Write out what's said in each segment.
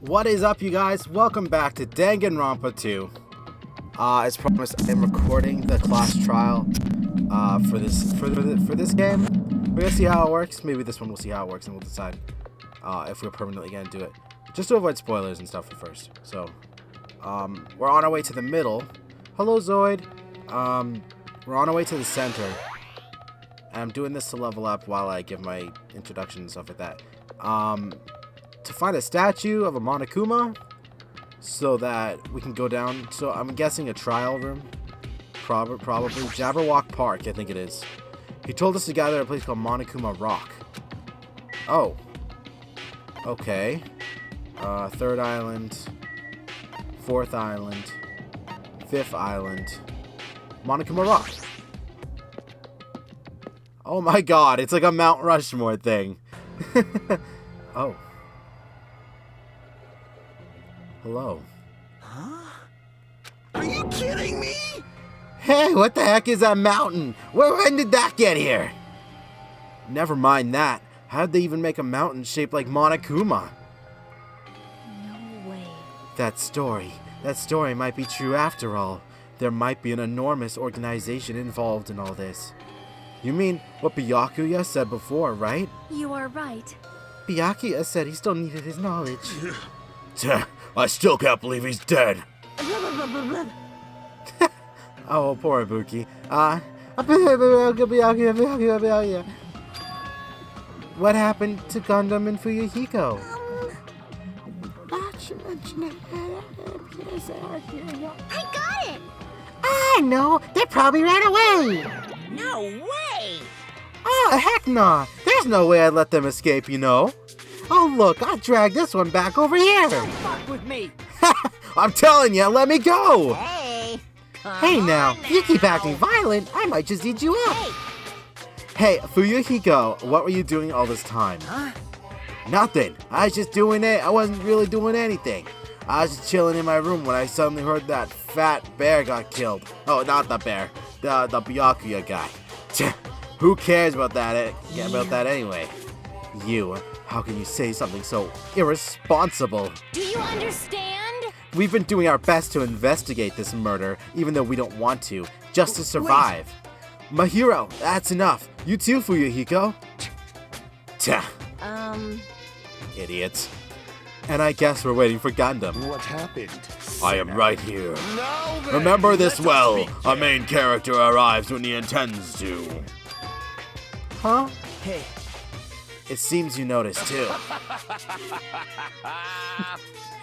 What is up, you guys? Welcome back to Danganronpa 2. As promised, I am recording the class trial for this game. We're gonna see how it works. Maybe this one we'll see how it works, and we'll decide if we're permanently gonna do it. Just to avoid spoilers and stuff at first. So, we're on our way to the middle. Hello, Zoid. We're on our way to the center. And I'm doing this to level up while I give my introduction and stuff like that. To find a statue of a Monokuma so that we can go down. So I'm guessing a trial room. Probably. Jabberwock Park, I think it is. He told us to gather at a place called Monokuma Rock. Oh. Okay. Third island. Fourth island. Fifth island. Monokuma Rock. Oh my god, it's like a Mount Rushmore thing. Oh. Hello. Huh? Are you kidding me? Hey, what the heck is that mountain? When did that get here? Never mind that. How did they even make a mountain shaped like Monokuma? No way. That story might be true after all. There might be an enormous organization involved in all this. You mean what Byakuya said before, right? You are right. Byakuya said he still needed his knowledge. I still can't believe he's dead. Oh, poor Ibuki. What happened to Gundam and Fuyuhiko? I got it! I know! They probably ran away! No way! Oh, heck nah! There's no way I'd let them escape, you know. Oh, look, I dragged this one back over here. Don't fuck with me! I'm telling you, let me go! Hey! Hey now, if you keep acting violent, I might just eat you up. Hey, Fuyuhiko, what were you doing all this time? Huh? Nothing. I was just doing it. I wasn't really doing anything. I was just chilling in my room when I suddenly heard that fat bear got killed. Oh, not the bear. The Byakuya guy. Who cares about that? About that anyway? You. How can you say something so irresponsible? Do you understand? We've been doing our best to investigate this murder, even though we don't want to, just to survive. Mahiro, that's enough. You too, Fuyuhiko. Idiots. And I guess we're waiting for Gundam. What happened? I am right here. No, then. Remember this Let us well. begin. A main character arrives when he intends to. Huh? Hey. It seems you noticed too.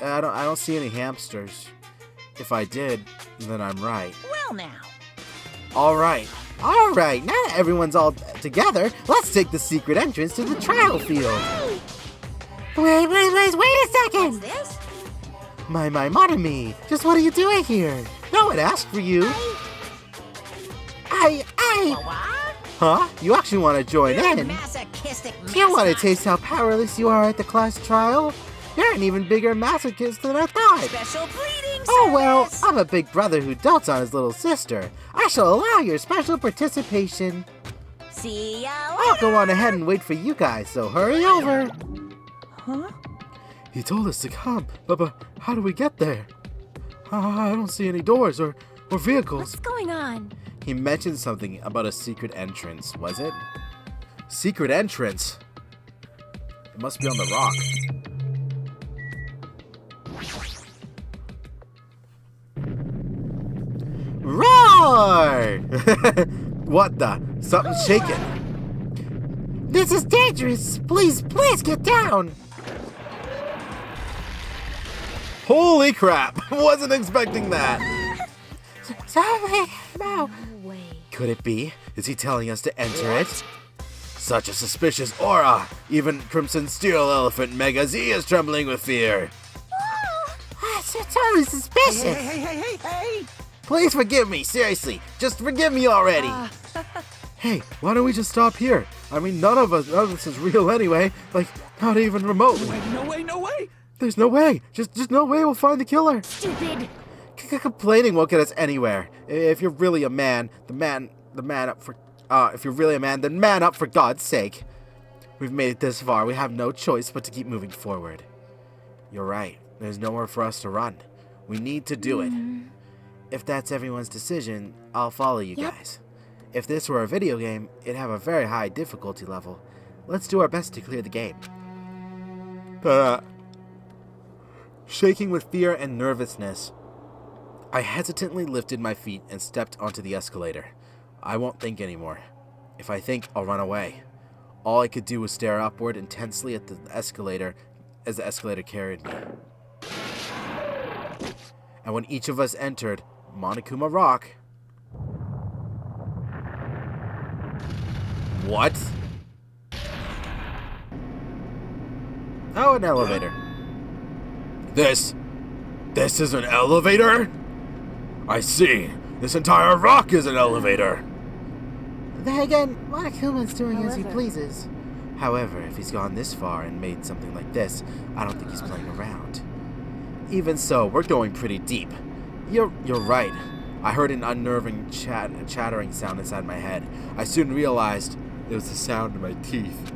I don't see any hamsters. If I did, then I'm right. Well now. All right, now that everyone's all together, let's take the secret entrance to the trial field. Wait a What's second! this? My Monami, just what are you doing here? No one asked for you. What? Huh? You actually want to join You're in? masochistic You want to mascot. taste how powerless you are at the class trial? You're an even bigger masochist than I thought. Special breeding Oh well, service. I'm a big brother who dotes on his little sister. I shall allow your special participation. See ya I'll go on ahead and wait for you guys, so hurry over. Huh? He told us to come, but how do we get there? I don't see any doors or vehicles. What's going on? He mentioned something about a secret entrance, was it? Secret entrance? It must be on the rock. Roar! What the? Something's shaking. This is dangerous! Please get down! Holy crap! Wasn't expecting that. Sorry, no. No way. Could it be? Is he telling us to enter it? Such a suspicious aura! Even Crimson Steel Elephant Mega Z is trembling with fear. It's totally suspicious! Hey! Please forgive me, seriously. Just forgive me already. Hey, why don't we just stop here? I mean, none of us is real anyway. Like, not even remotely. No way! There's no way. Just no way we'll find the killer. Stupid. Complaining won't get us anywhere. If you're really a man, man up for. If you're really a man, then man up for God's sake. We've made it this far. We have no choice but to keep moving forward. You're right. There's nowhere for us to run. We need to do it. If that's everyone's decision, I'll follow you guys. If this were a video game, it'd have a very high difficulty level. Let's do our best to clear the game. Shaking with fear and nervousness, I hesitantly lifted my feet and stepped onto the escalator. I won't think anymore. If I think, I'll run away. All I could do was stare upward intensely at the escalator as the escalator carried me. And when each of us entered Monokuma Rock... What? Oh, an elevator. This is an elevator? I see. This entire rock is an elevator. Then again, Monokuma's doing as he pleases. However, if he's gone this far and made something like this, I don't think he's playing around. Even so, we're going pretty deep. You're right. I heard an unnerving chattering sound inside my head. I soon realized it was the sound of my teeth.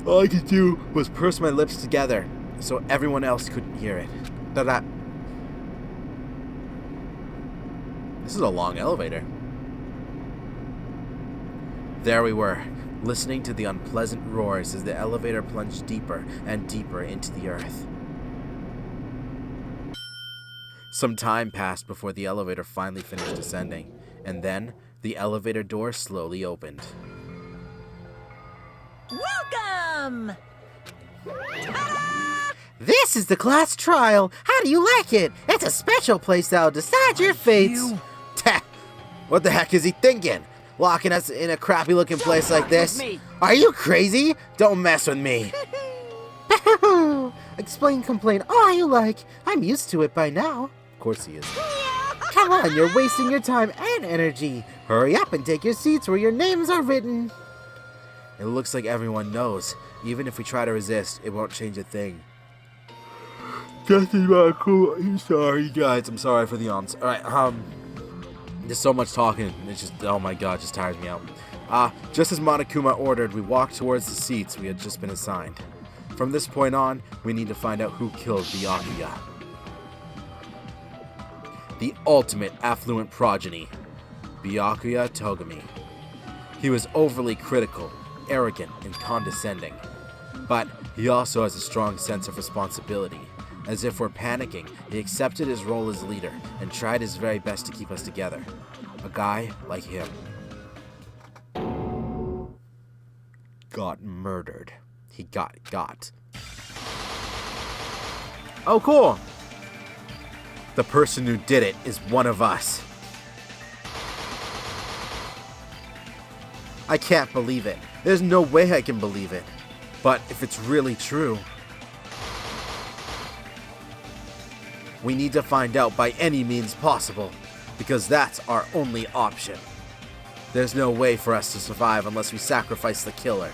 All I could do was purse my lips together so everyone else couldn't hear it. This is a long elevator. There we were, listening to the unpleasant roars as the elevator plunged deeper and deeper into the earth. Some time passed before the elevator finally finished descending, and then the elevator door slowly opened. Welcome! This is the class trial. How do you like it? It's a special place that'll decide your fates. What the heck is he thinking? Locking us in a crappy looking place like this? Are you crazy? Don't mess with me. Explain, complain all you like. I'm used to it by now. Of course he is. Come on, you're wasting your time and energy. Hurry up and take your seats where your names are written. It looks like everyone knows. Even if we try to resist, it won't change a thing. Justin, I'm sorry, guys. I'm sorry for the yawns. Alright, there's so much talking. It's just, oh my god, it just tires me out. Just as Monokuma ordered, we walked towards the seats we had just been assigned. From this point on, we need to find out who killed Byakuya. The ultimate affluent progeny, Byakuya Togami. He was overly critical, arrogant, and condescending. But he also has a strong sense of responsibility. As if we're panicking, he accepted his role as leader and tried his very best to keep us together. A guy like him got murdered. He got. Oh, cool! The person who did it is one of us. I can't believe it. There's no way I can believe it. But if it's really true, we need to find out by any means possible, because that's our only option. There's no way for us to survive unless we sacrifice the killer.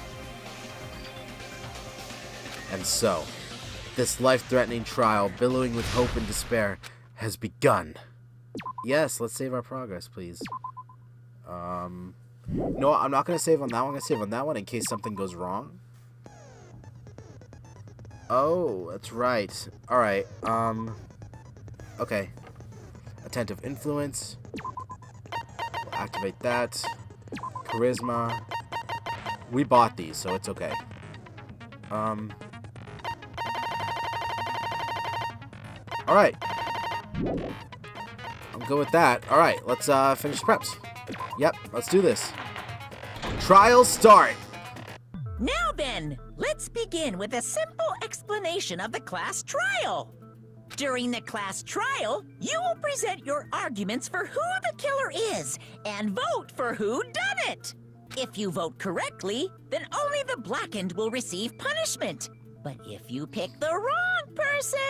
And so, this life-threatening trial, billowing with hope and despair, has begun. Yes, let's save our progress, please. No, I'm not going to save on that one. I'm going to save on that one in case something goes wrong. Oh, that's right. Alright, okay. Attentive influence. We'll activate that. Charisma. We bought these, so it's okay. Alright. I'm good with that. Alright, let's finish preps. Yep, let's do this. Trial start! Now then, let's begin with a simple explanation of the class trial. During the class trial, you will present your arguments for who the killer is and vote for who done it. If you vote correctly, then only the blackened will receive punishment. But if you pick the wrong person,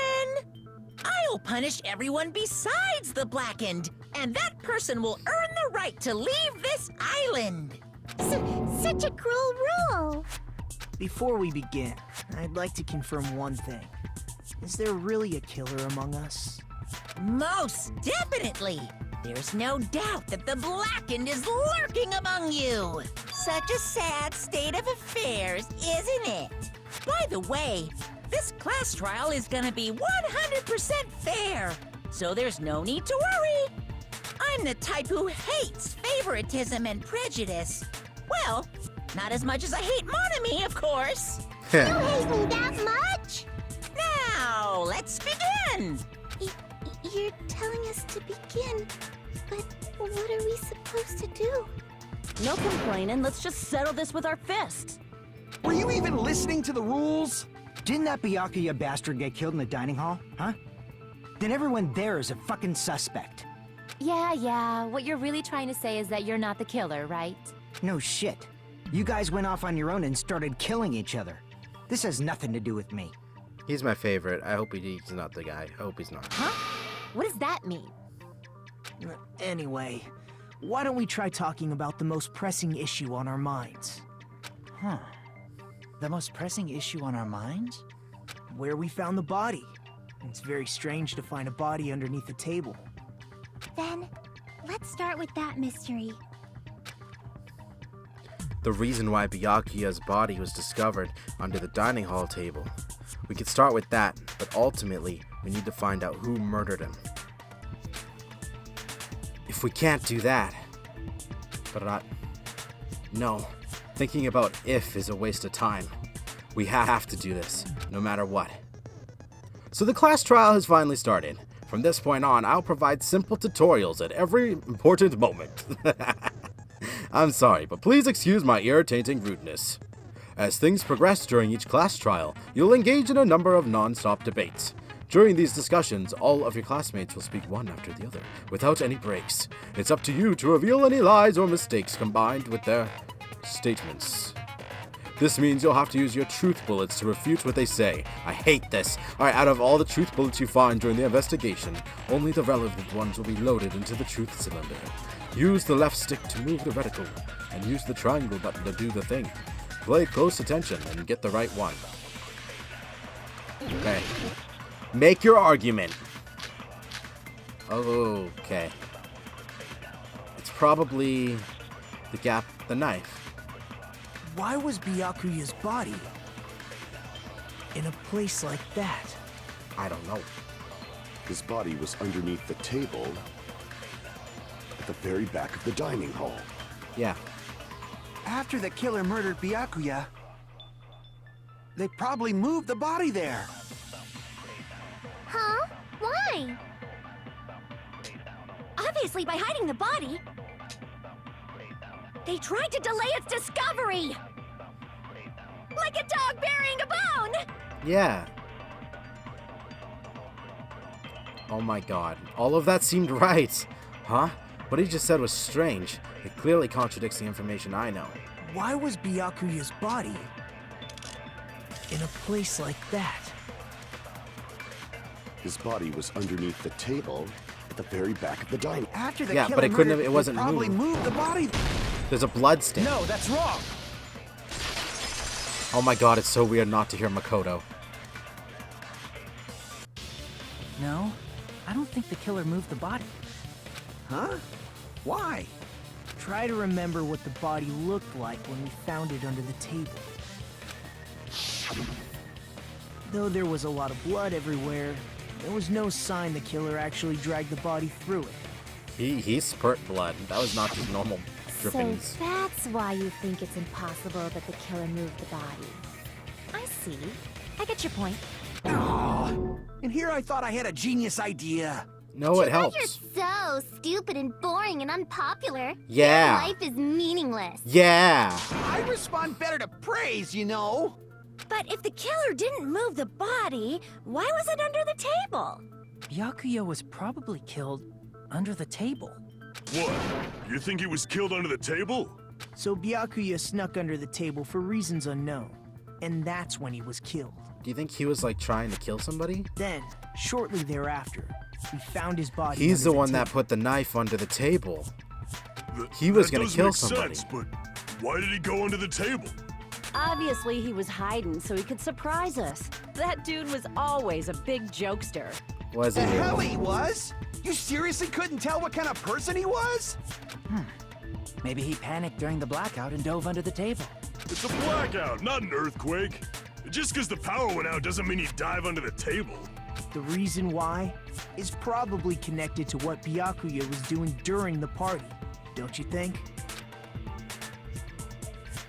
I'll punish everyone besides the blackened, and that person will earn the right to leave this island. Such a cruel rule. Before we begin, I'd like to confirm one thing. Is there really a killer among us? Most definitely. There's no doubt that the blackened is lurking among you. Such a sad state of affairs, isn't it? By the way, this class trial is gonna be 100% fair, so there's no need to worry. I'm the type who hates favoritism and prejudice. Well, not as much as I hate Monami, of course. You hate me that much? Now, let's begin! You're telling us to begin, but what are we supposed to do? No complaining, let's just settle this with our fists. Were you even listening to the rules? Didn't that Byakuya bastard get killed in the dining hall, huh? Then everyone there is a fucking suspect. Yeah, what you're really trying to say is that you're not the killer, right? No shit. You guys went off on your own and started killing each other. This has nothing to do with me. He's my favorite. I hope he's not the guy. I hope he's not. Huh? What does that mean? Anyway, why don't we try talking about the most pressing issue on our minds? Huh. The most pressing issue on our minds? Where we found the body. It's very strange to find a body underneath the table. Then, let's start with that mystery. The reason why Byakuya's body was discovered under the dining hall table. We could start with that, but ultimately, we need to find out who murdered him. If we can't do that... No. Thinking about if is a waste of time. We have to do this, no matter what. So the class trial has finally started. From this point on, I'll provide simple tutorials at every important moment. I'm sorry, but please excuse my irritating rudeness. As things progress during each class trial, you'll engage in a number of non-stop debates. During these discussions, all of your classmates will speak one after the other, without any breaks. It's up to you to reveal any lies or mistakes combined with their statements. This means you'll have to use your truth bullets to refute what they say. I hate this. Alright, out of all the truth bullets you find during the investigation, only the relevant ones will be loaded into the truth cylinder. Use the left stick to move the reticle, and use the triangle button to do the thing. Play close attention and get the right one. Okay. Make your argument. Okay. It's probably the knife. Why was Byakuya's body in a place like that? I don't know. His body was underneath the table at the very back of the dining hall. Yeah. After the killer murdered Byakuya, they probably moved the body there. Huh? Why? Obviously by hiding the body. They tried to delay its discovery! Like a dog burying a bone! Yeah. Oh my god. All of that seemed right. Huh? What he just said was strange. It clearly contradicts the information I know. Why was Byakuya's body in a place like that? His body was underneath the table at the very back of the dining. After the Yeah, killer but it couldn't have- murdered, it wasn't they probably moved. moved the body. There's a blood stain. No, that's wrong. Oh my god, it's so weird not to hear Makoto. No, I don't think the killer moved the body. Huh? Why? Try to remember what the body looked like when we found it under the table. Though there was a lot of blood everywhere, there was no sign the killer actually dragged the body through it. He spurt blood. That was not just normal drippings. So that's why you think it's impossible that the killer moved the body. I see. I get your point. Aw, and here I thought I had a genius idea. No, it You're helps. so stupid and boring and unpopular. Yeah. Your life is meaningless. Yeah. I respond better to praise, you know. But if the killer didn't move the body, why was it under the table? Byakuya was probably killed under the table. What? You think he was killed under the table? So Byakuya snuck under the table for reasons unknown, and that's when he was killed. Do you think he was like trying to kill somebody? Then, shortly thereafter, we found his body. He's under the one that table. put the knife under the table. He was gonna kill somebody. Sense, but why did he go under the table? Obviously, he was hiding so he could surprise us. That dude was always a big jokester. Was The he? hell he was? You seriously couldn't tell what kind of person he was? Maybe he panicked during the blackout and dove under the table. It's a blackout, not an earthquake. Just because the power went out doesn't mean you dive under the table. The reason why is probably connected to what Byakuya was doing during the party, don't you think?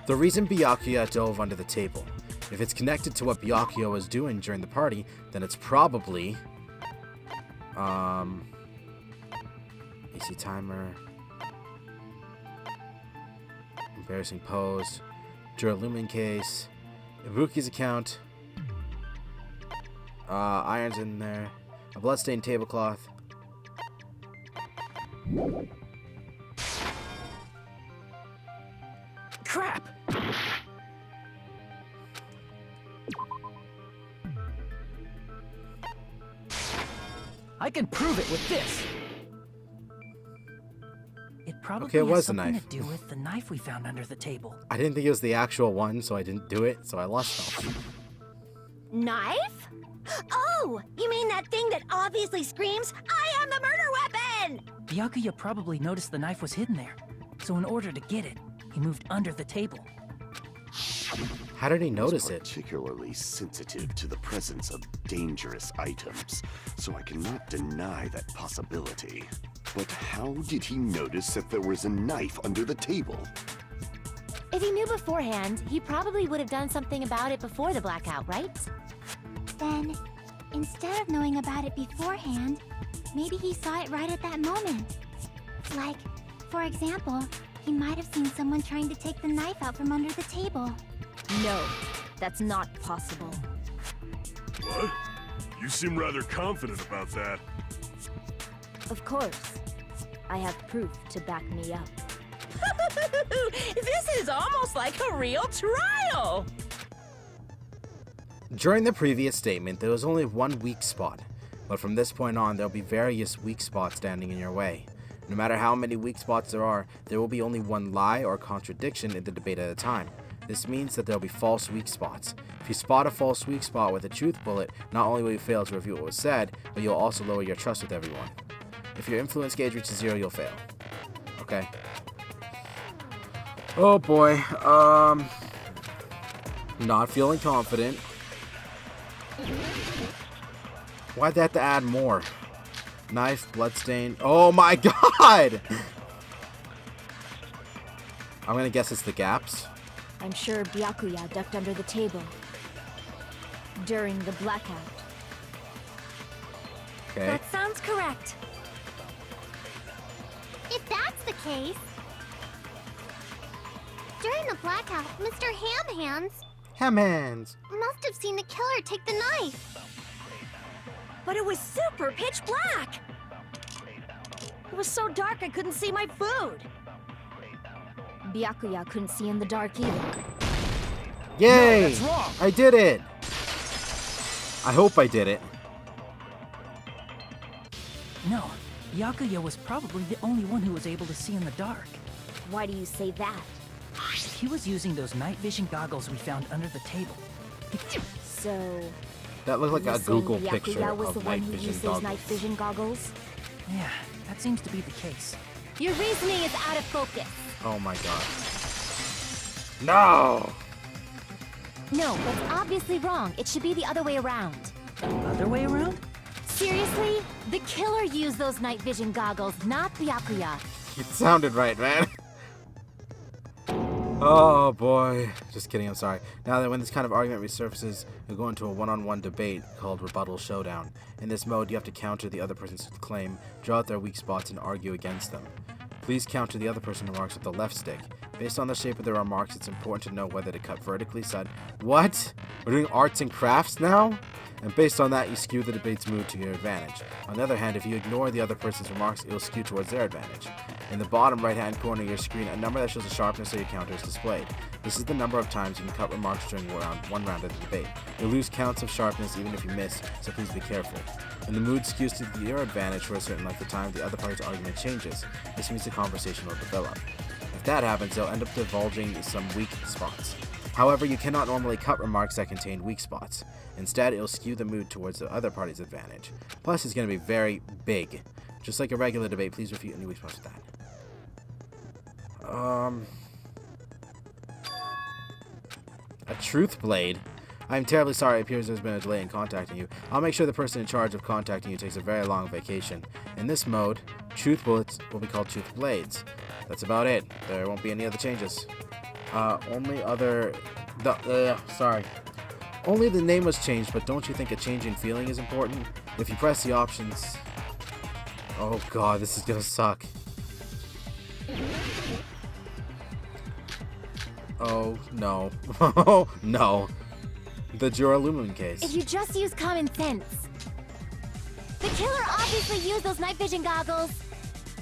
The reason Byakuya dove under the table. If it's connected to what Byakuya was doing during the party, then it's probably... AC timer... Embarrassing pose... Duralumin case... Ibuki's account... irons in there... A bloodstained tablecloth... Crap! I can prove it with this. It probably Okay, it was has a something knife. to do with the knife we found under the table. I didn't think it was the actual one, so I didn't do it, so I lost health. Knife? Oh, you mean that thing that obviously screams, I am the murder weapon! Byakuya probably noticed the knife was hidden there. So in order to get it, he moved under the table. How did he notice it? Particularly sensitive to the presence of dangerous items, so I cannot deny that possibility. But how did he notice that there was a knife under the table? If he knew beforehand, he probably would have done something about it before the blackout, right? Then, instead of knowing about it beforehand, maybe he saw it right at that moment. Like, for example, he might have seen someone trying to take the knife out from under the table. No, that's not possible. What? You seem rather confident about that. Of course. I have proof to back me up. This is almost like a real trial! During the previous statement, there was only one weak spot, but from this point on, there'll be various weak spots standing in your way. No matter how many weak spots there will be only one lie or contradiction in the debate at a time. This means that there'll be false weak spots. If you spot a false weak spot with a truth bullet, not only will you fail to review what was said, but you'll also lower your trust with everyone. If your influence gauge reaches 0, you'll fail. Okay. Oh boy, not feeling confident. Why'd they have to add more? Knife, bloodstain. Oh my god! I'm gonna guess it's the gaps. I'm sure Byakuya ducked under the table during the blackout. Okay. That sounds correct. If that's the case... During the blackout, Mr. Ham Hands Ham hands. must have seen the killer take the knife. But it was super pitch black! It was so dark I couldn't see my food. Byakuya couldn't see in the dark either. Yay! No, that's wrong. I did it! I hope I did it. No, Byakuya was probably the only one who was able to see in the dark. Why do you say that? He was using those night vision goggles we found under the table. So... That looked like you're a saying Google Byakuya picture was the of one night who vision used those goggles. night vision goggles? Yeah, that seems to be the case. Your reasoning is out of focus. Oh my god. No! No, that's obviously wrong. It should be the other way around. Other way around? Seriously? The killer used those night vision goggles, not Byakuya. It sounded right, man. Oh boy. Just kidding, I'm sorry. Now that when this kind of argument resurfaces, you'll go into a one-on-one debate called Rebuttal Showdown. In this mode, you have to counter the other person's claim, draw out their weak spots, and argue against them. Please counter the other person's remarks with the left stick. Based on the shape of their remarks, it's important to know whether to cut vertically, side. What? We're doing arts and crafts now? And based on that, you skew the debate's mood to your advantage. On the other hand, if you ignore the other person's remarks, it will skew towards their advantage. In the bottom right-hand corner of your screen, a number that shows the sharpness of your counter is displayed. This is the number of times you can cut remarks during one round of the debate. You'll lose counts of sharpness even if you miss, so please be careful. When the mood skews to your advantage for a certain length of time, the other party's argument changes. This means the conversation will develop. If that happens, they'll end up divulging some weak spots. However, you cannot normally cut remarks that contain weak spots. Instead, it will skew the mood towards the other party's advantage. Plus, it's going to be very big. Just like a regular debate, please refute any weak spots with that. A truth blade? I'm terribly sorry. It appears there's been a delay in contacting you. I'll make sure the person in charge of contacting you takes a very long vacation. In this mode, truth bullets will be called truth blades. That's about it. There won't be any other changes. Only the name was changed, but don't you think a change in feeling is important? If you press the options... Oh god, this is gonna suck. Oh, no. Oh, no. The Duralumin case. If you just use common sense. The killer obviously used those night vision goggles.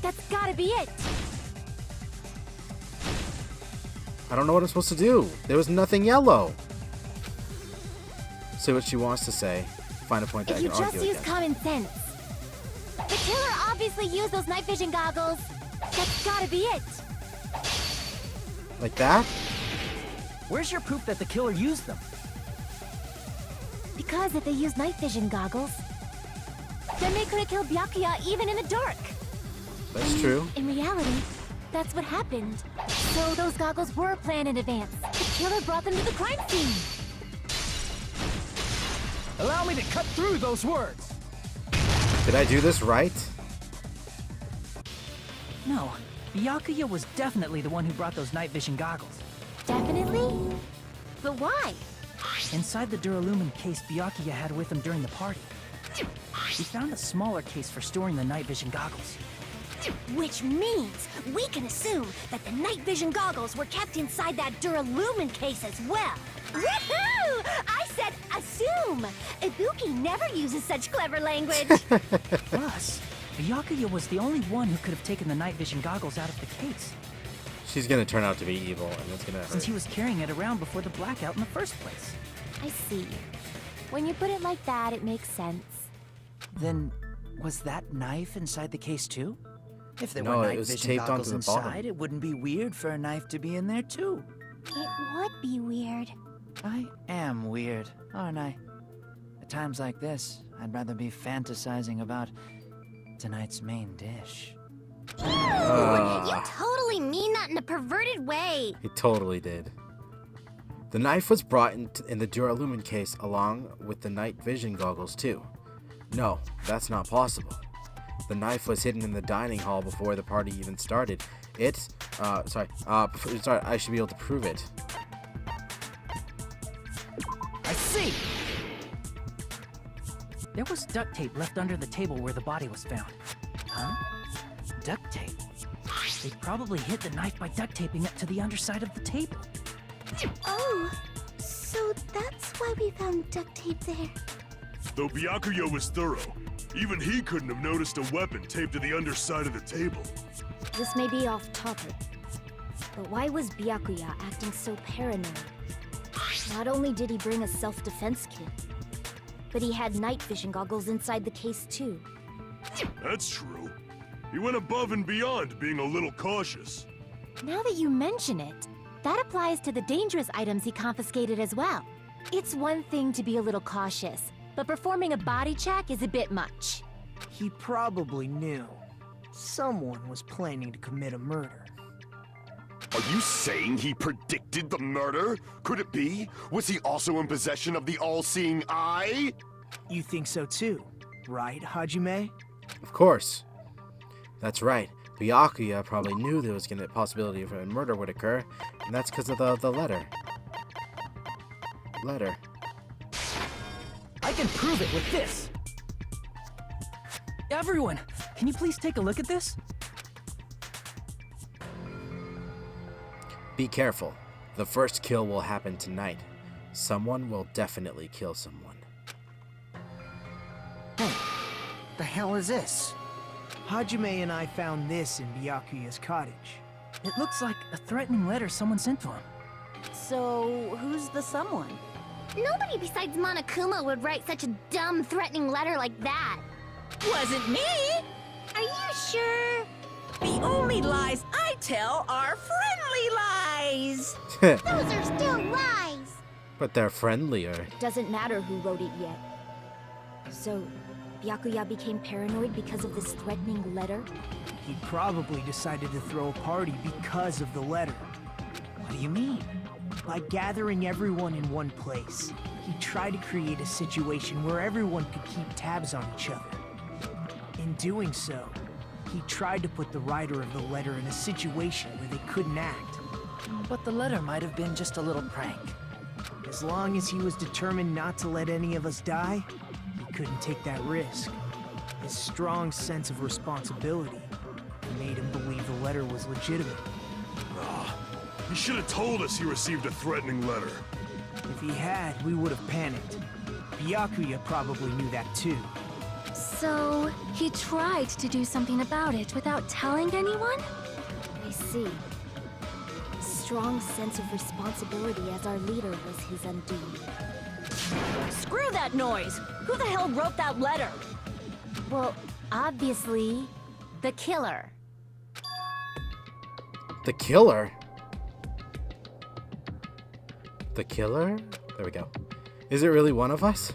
That's gotta be it. I don't know what I'm supposed to do. There was nothing yellow. Say what she wants to say. Find a point that I can argue If you just use against. common sense. The killer obviously used those night vision goggles. That's gotta be it. Like that? Where's your proof that the killer used them? Because if they used night vision goggles, then they could have killed Byakuya even in the dark. That's true. In reality, that's what happened. So those goggles were planned in advance. The killer brought them to the crime scene. Allow me to cut through those words. Did I do this right? No, Byakuya was definitely the one who brought those night vision goggles. Definitely? But why? Inside the Duralumin case Byakuya had with him during the party, he found a smaller case for storing the night vision goggles. Which means we can assume that the night vision goggles were kept inside that Duralumin case as well. Woohoo! I said assume! Ibuki never uses such clever language. Plus, Byakuya was the only one who could have taken the night vision goggles out of the case, She's gonna turn out to be evil, and it's gonna since hurt. he was carrying it around before the blackout in the first place. I see. When you put it like that, it makes sense. Then, was that knife inside the case too? If there No, were it night was vision taped goggles onto the bottom. inside, it wouldn't be weird for a knife to be in there too. It would be weird. I am weird, aren't I? At times like this, I'd rather be fantasizing about tonight's main dish. You totally mean that in a perverted way. He totally did. The knife was brought in the Duralumin case along with the night vision goggles too. No, that's not possible. The knife was hidden in the dining hall before the party even started. I should be able to prove it. I see! There was duct tape left under the table where the body was found. Huh? Duct tape? They probably hid the knife by duct taping it to the underside of the table. Oh, so that's why we found duct tape there. Though Byakuya was thorough, even he couldn't have noticed a weapon taped to the underside of the table. This may be off topic, but why was Byakuya acting so paranoid? Not only did he bring a self-defense kit, but he had night vision goggles inside the case too. That's true. He went above and beyond being a little cautious. Now that you mention it, that applies to the dangerous items he confiscated as well. It's one thing to be a little cautious, but performing a body check is a bit much. He probably knew. Someone was planning to commit a murder. Are you saying he predicted the murder? Could it be? Was he also in possession of the all-seeing eye? You think so too, right, Hajime? Of course. That's right. Byakuya probably knew there was a possibility of a murder would occur, and that's because of the letter. I can prove it with this! Everyone, can you please take a look at this? Be careful. The first kill will happen tonight. Someone will definitely kill someone. The hell is this? Hajime and I found this in Byakuya's cottage. It looks like a threatening letter someone sent to him. So, who's the someone? Nobody besides Monokuma would write such a dumb, threatening letter like that. Wasn't me! Are you sure? The only lies I tell are friendly lies! Those are still lies. But they're friendlier. Doesn't matter who wrote it yet. So, Byakuya became paranoid because of this threatening letter? He probably decided to throw a party because of the letter. What do you mean? By gathering everyone in one place. he tried to create a situation where everyone could keep tabs on each other. In doing so, he tried to put the writer of the letter in a situation where they couldn't act. But the letter might have been just a little prank. As long as he was determined not to let any of us die, he couldn't take that risk. His strong sense of responsibility made him believe the letter was legitimate. He should have told us he received a threatening letter. If he had, we would have panicked. Byakuya probably knew that too. So, he tried to do something about it without telling anyone? I see. Strong sense of responsibility as our leader was his undoing. Screw that noise! Who the hell wrote that letter? Well, obviously, the killer. The killer? The killer? There we go. Is it really one of us?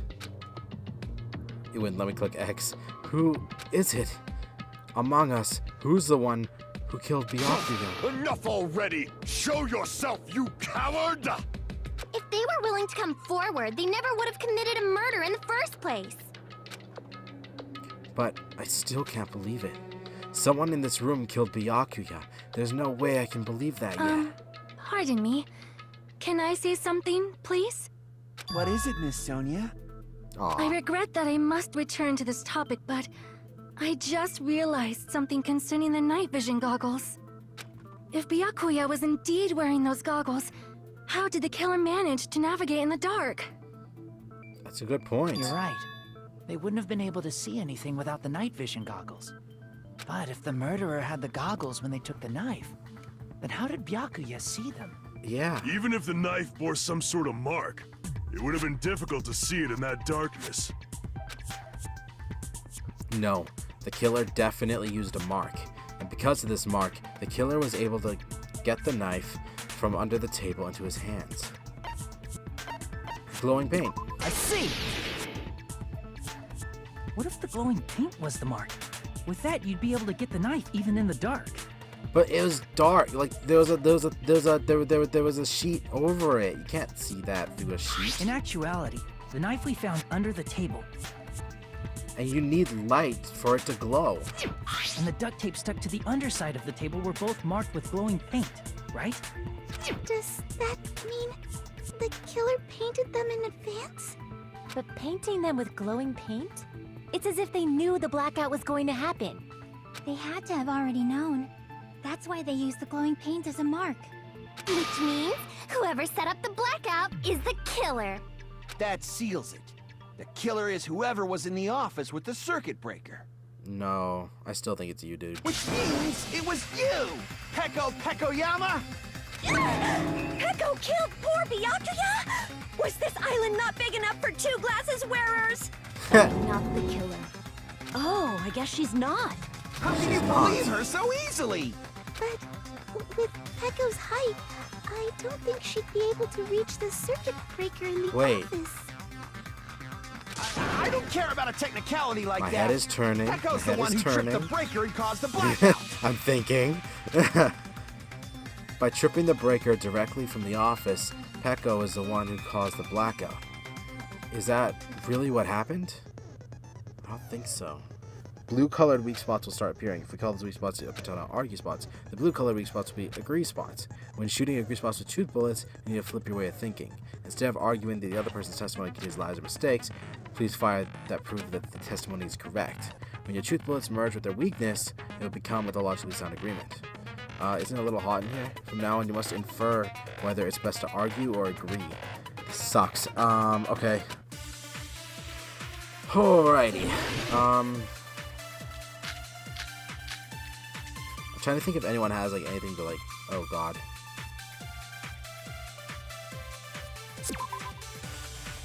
It wouldn't let me click X. Who is it? Among us, who's the one who killed Byakuya? Enough already! Show yourself, you coward! If they were willing to come forward, they never would have committed a murder in the first place. But I still can't believe it. Someone in this room killed Byakuya. There's no way I can believe that yet. Pardon me. Can I say something, please? What is it, Miss Sonia? Aw. I regret that I must return to this topic, but I just realized something concerning the night vision goggles. If Byakuya was indeed wearing those goggles, how did the killer manage to navigate in the dark? That's a good point. You're right. They wouldn't have been able to see anything without the night vision goggles. But if the murderer had the goggles when they took the knife, then how did Byakuya see them? Yeah. Even if the knife bore some sort of mark, it would have been difficult to see it in that darkness. No, the killer definitely used a mark. And because of this mark, the killer was able to get the knife from under the table into his hands. Glowing paint. I see! What if the glowing paint was the mark? With that, you'd be able to get the knife even in the dark. But it was dark. Like there was a sheet over it. You can't see that through a sheet. In actuality, the knife we found under the table, And you need light for it to glow. and the duct tape stuck to the underside of the table were both marked with glowing paint, right? Does that mean the killer painted them in advance? But painting them with glowing paint? It's as if they knew the blackout was going to happen. They had to have already known. That's why they used the glowing paint as a mark. Which means whoever set up the blackout is the killer. That seals it. The killer is whoever was in the office with the circuit breaker. No, I still think it's you, dude. Which means it was you, Peko Pekoyama! Peko killed poor Byakuya? Was this island not big enough for 2 glasses wearers? Not the killer. Oh, I guess she's not. How can you believe her so easily? But with Peko's height, I don't think she'd be able to reach the circuit breaker in the Wait. office. I don't care about a technicality like My that. head is turning. Peko's My the head one is who tripped turning. the breaker and caused the blackout. I'm thinking. By tripping the breaker directly from the office, Peko is the one who caused the blackout. Is that really what happened? I don't think so. Blue-colored weak spots will start appearing. If we call those weak spots up until now argue spots, the blue-colored weak spots will be agree spots. When shooting agree spots with truth bullets, you need to flip your way of thinking. Instead of arguing that the other person's testimony contains lies or mistakes, please fire that prove that the testimony is correct. When your truth bullets merge with their weakness, it will become with a logically sound agreement. Isn't it a little hot in here? From now on, you must infer whether it's best to argue or agree. This sucks. Okay. Alrighty. I'm trying to think if anyone has, like, anything to, like... Oh, God.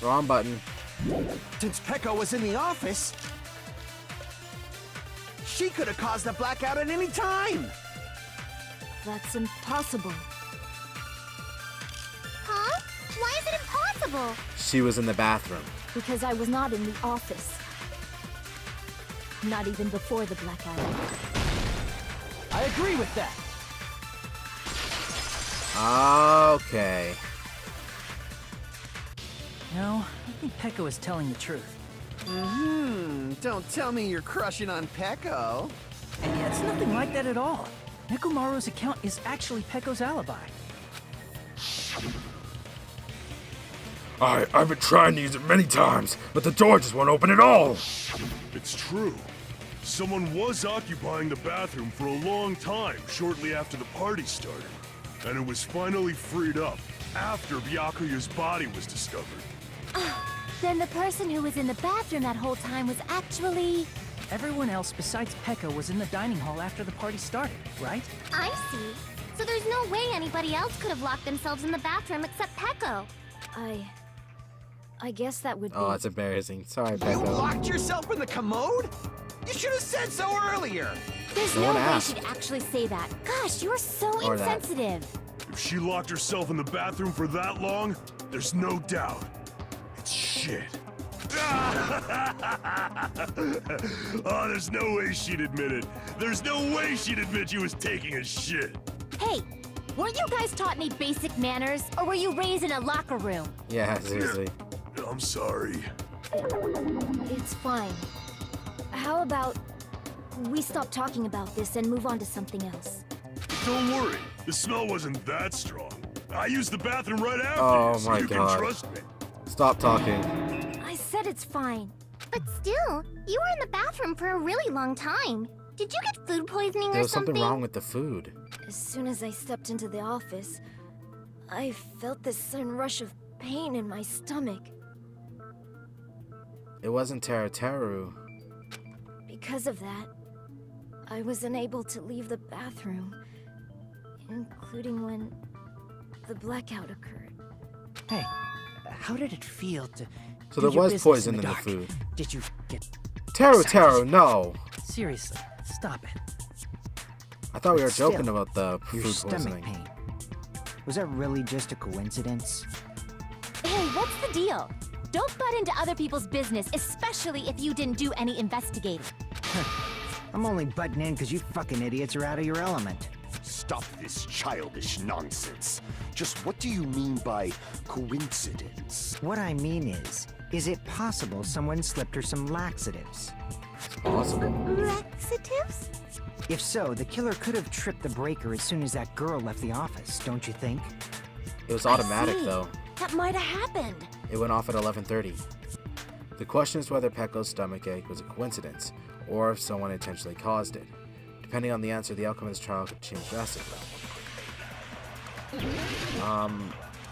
Wrong button. Since Peko was in the office, she could have caused the blackout at any time. That's impossible. Huh? Why is it impossible? She was in the bathroom. Because I was not in the office. Not even before the blackout. I agree with that. Okay. No, I think Peko is telling the truth. Don't tell me you're crushing on Peko. And yet it's nothing like that at all. Nekomaru's account is actually Peko's alibi. I've been trying to use it many times, but the door just won't open at all. It's true. Someone was occupying the bathroom for a long time shortly after the party started. And it was finally freed up after Byakuya's body was discovered. Then the person who was in the bathroom that whole time was actually... Everyone else besides Peko was in the dining hall after the party started, right? I see. So there's no way anybody else could have locked themselves in the bathroom except Peko. I guess that would be... Oh, that's embarrassing. Sorry, You Peko. locked yourself in the commode? You should have said so earlier. There's No no one way asked. she'd actually say that. Gosh, you're so Or that. insensitive. If she locked herself in the bathroom for that long, there's no doubt. It's shit. Oh, there's no way she'd admit it. There's no way she'd admit she was taking a shit. Hey, weren't you guys taught any basic manners, or were you raised in a locker room? Yeah, seriously. I'm sorry. It's fine. How about we stop talking about this and move on to something else? Don't worry, the smell wasn't that strong. I used the bathroom right after Oh you, so my you God. can trust me. Stop talking. I said it's fine. But still, you were in the bathroom for a really long time. Did you get food poisoning There or was something wrong with the food. As soon as I stepped into the office, I felt this sudden rush of pain in my stomach. It wasn't Teru. Because of that, I was unable to leave the bathroom, including when the blackout occurred. Hey, how did it feel to So do there your was business poison in the dark? food. Did you get... Teru, no. Seriously, stop it. I thought we were Still, joking about the Your food stomach poisoning. pain. Was that really just a coincidence? Hey, what's the deal? Don't butt into other people's business, especially if you didn't do any investigating. I'm only butting in because you fucking idiots are out of your element. Stop this childish nonsense. Just what do you mean by coincidence? What I mean is it possible someone slipped her some laxatives? It's possible. Laxatives? If so, the killer could have tripped the breaker as soon as that girl left the office, don't you think? It was automatic, see. though. That might have happened. It went off at 11:30. The question is whether Peko's stomach ache was a coincidence, or if someone intentionally caused it. Depending on the answer, the outcome of this trial could change drastically.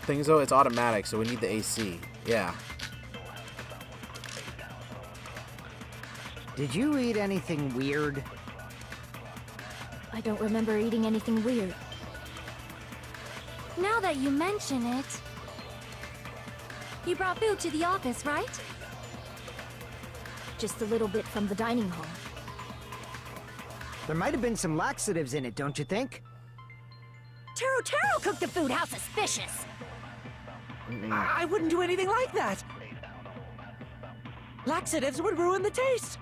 Thing is, though, it's automatic, so we need the AC. Yeah. Did you eat anything weird? I don't remember eating anything weird. Now that you mention it... You brought food to the office, right? Just a little bit from the dining hall. There might have been some laxatives in it, don't you think? Taro cooked the food. How suspicious! I wouldn't do anything like that. Laxatives would ruin the taste.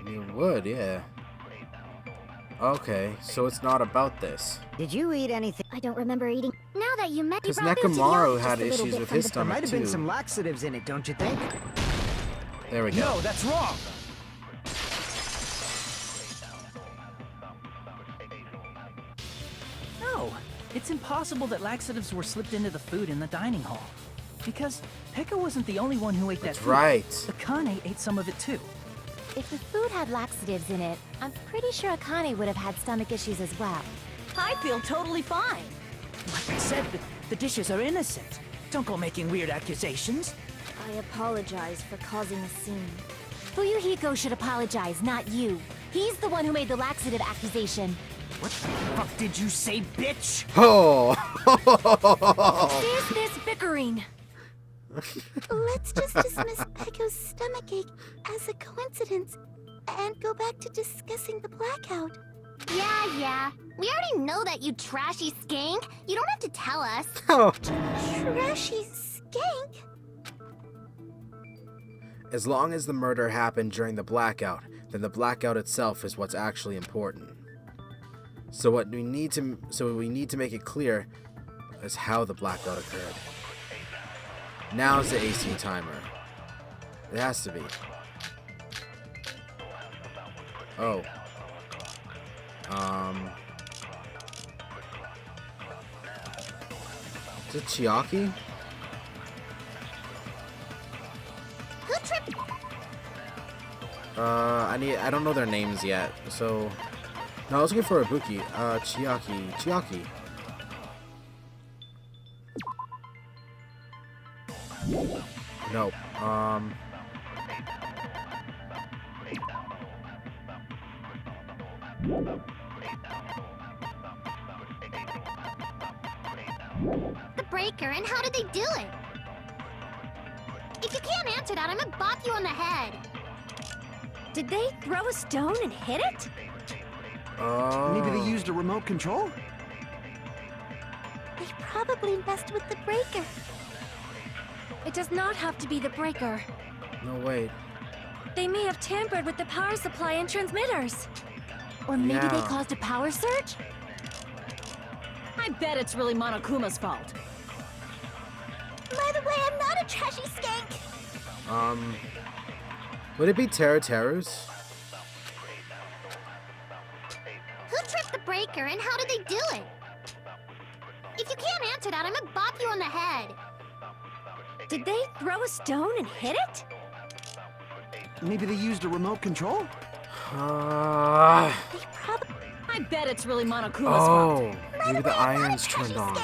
You would, yeah. Okay, so it's not about this. Did you eat anything? I don't remember eating... Now that you met... Because you brought food to the Nekomaru office. had Just a little issues bit with from his the- There might stomach, have been too. some laxatives in it, don't you think? There we go. No, that's wrong. No, it's impossible that laxatives were slipped into the food in the dining hall. Because Peko wasn't the only one who ate that That's food. right. Akane ate some of it too. If the food had laxatives in it, I'm pretty sure Akane would have had stomach issues as well. I feel totally fine. Like I said, the dishes are innocent. Don't go making weird accusations. I apologize for causing a scene. Fuyuhiko should apologize, not you. He's the one who made the laxative accusation. What the fuck did you say, bitch? Oh! Is this bickering? Let's just dismiss Peko's stomachache as a coincidence and go back to discussing the blackout. Yeah. We already know that, you trashy skank. You don't have to tell us. Oh. Trashy skank? As long as the murder happened during the blackout, then the blackout itself is what's actually important. So we need to make it clear is how the blackout occurred. Now's the AC timer. It has to be. Oh. Is it Chiaki? Who tripped? I don't know their names yet, so... No, I was looking for Ibuki. Chiaki. Nope. The breaker, and how did they do it? If you can't answer that, I'm gonna bop you on the head. Did they throw a stone and hit it? Maybe they used a remote control? They probably messed with the breaker. It does not have to be the breaker. No, wait. They may have tampered with the power supply and transmitters. Or maybe they Yeah. caused a power surge? I bet it's really Monokuma's fault. By the way, I'm not a trashy skank. Would it be Teru's? Who tripped the breaker, and how did they do it? If you can't answer that, I'm gonna bop you on the head. Did they throw a stone and hit it? Maybe they used a remote control? I bet it's really Monokuma's fault. Maybe the irons turned on.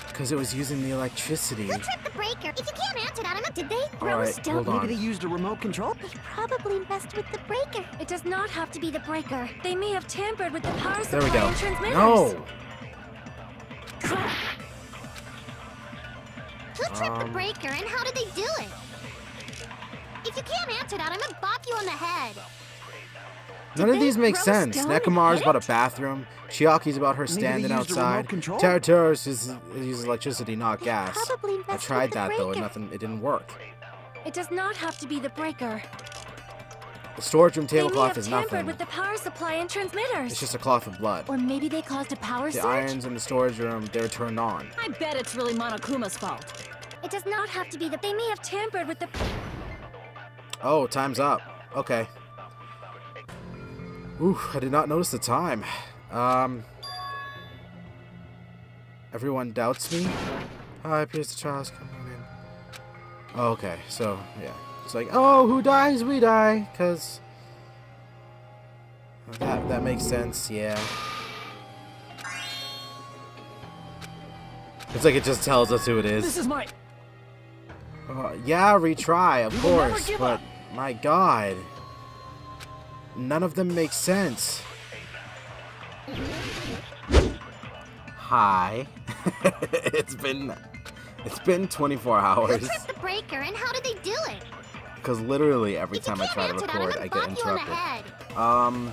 Because it was using the electricity. Who tripped the breaker? If you can't answer that, I'm gonna... Did they throw a Alright, stone? hold on. Maybe they used a remote control? They probably messed with the breaker. It does not have to be the breaker. They may have tampered with the power There supply we go. and transmitters. No! Who tripped the breaker, and how did they do it? If you can't answer that, I'm gonna bop you on the head. None of these make throw a sense. stone and Nekomaru's hit about it? a bathroom. Chiaki's about her Maybe they standing used a remote outside. control? Teru's uses electricity, not gas. Probably I messed tried with the that though, breaker. and it didn't work. It does not have to be the breaker. The storage room They may tablecloth have is tampered nothing. with the power supply and transmitters. It's just a cloth of blood. Or maybe they caused a power The surge? irons in the storage room, they're turned on. I bet it's really Monokuma's fault. It does not have to be the... They may have tampered with the... Oh, time's up. Okay. Ooh, I did not notice the time. Everyone doubts me? Hi, appears the child's coming in. Oh, okay, so, yeah. It's like, oh, who dies? We die. Because... That makes sense, yeah. It's like it just tells us who it is. This is my... Yeah, retry, of We will never course, give but up. my god. None of them make sense. Hi. It's been 24 Who hours. tripped the breaker, and how did they do it? Because literally every If you time I can't try to answer that, I'm record, gonna I get bop you on the interrupted. head.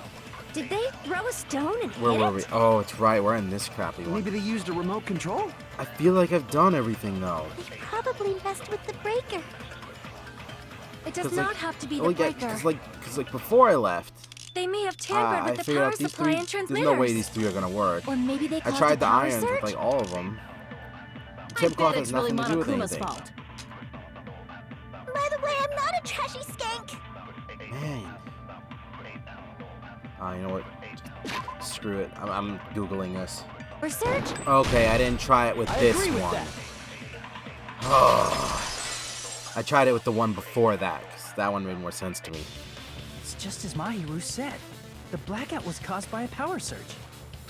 Did they throw a stone and Where hit were it? we? Oh, it's right, we're in this crappy one. Maybe they used a remote control? I feel like I've done everything though. They probably messed with the breaker. It does 'Cause, not like, have to be oh, the yeah, breaker. Cause like before I left, They may have tampered I with the figured power out these supply three. and There's transmitters. no way these three are gonna work. Or maybe they I caused tried a the power irons surge? with like all of them. I Tablecloth bet has it's really nothing to do with Monokuma's anything. fault. By the way, I'm not a trashy skank. Man. You know what? Screw it. I'm Googling this. Research? Okay, I didn't try it with I this agree with one. that. I tried it with the one before that, 'cause that one made more sense to me. It's just as Mahiru said. The blackout was caused by a power surge.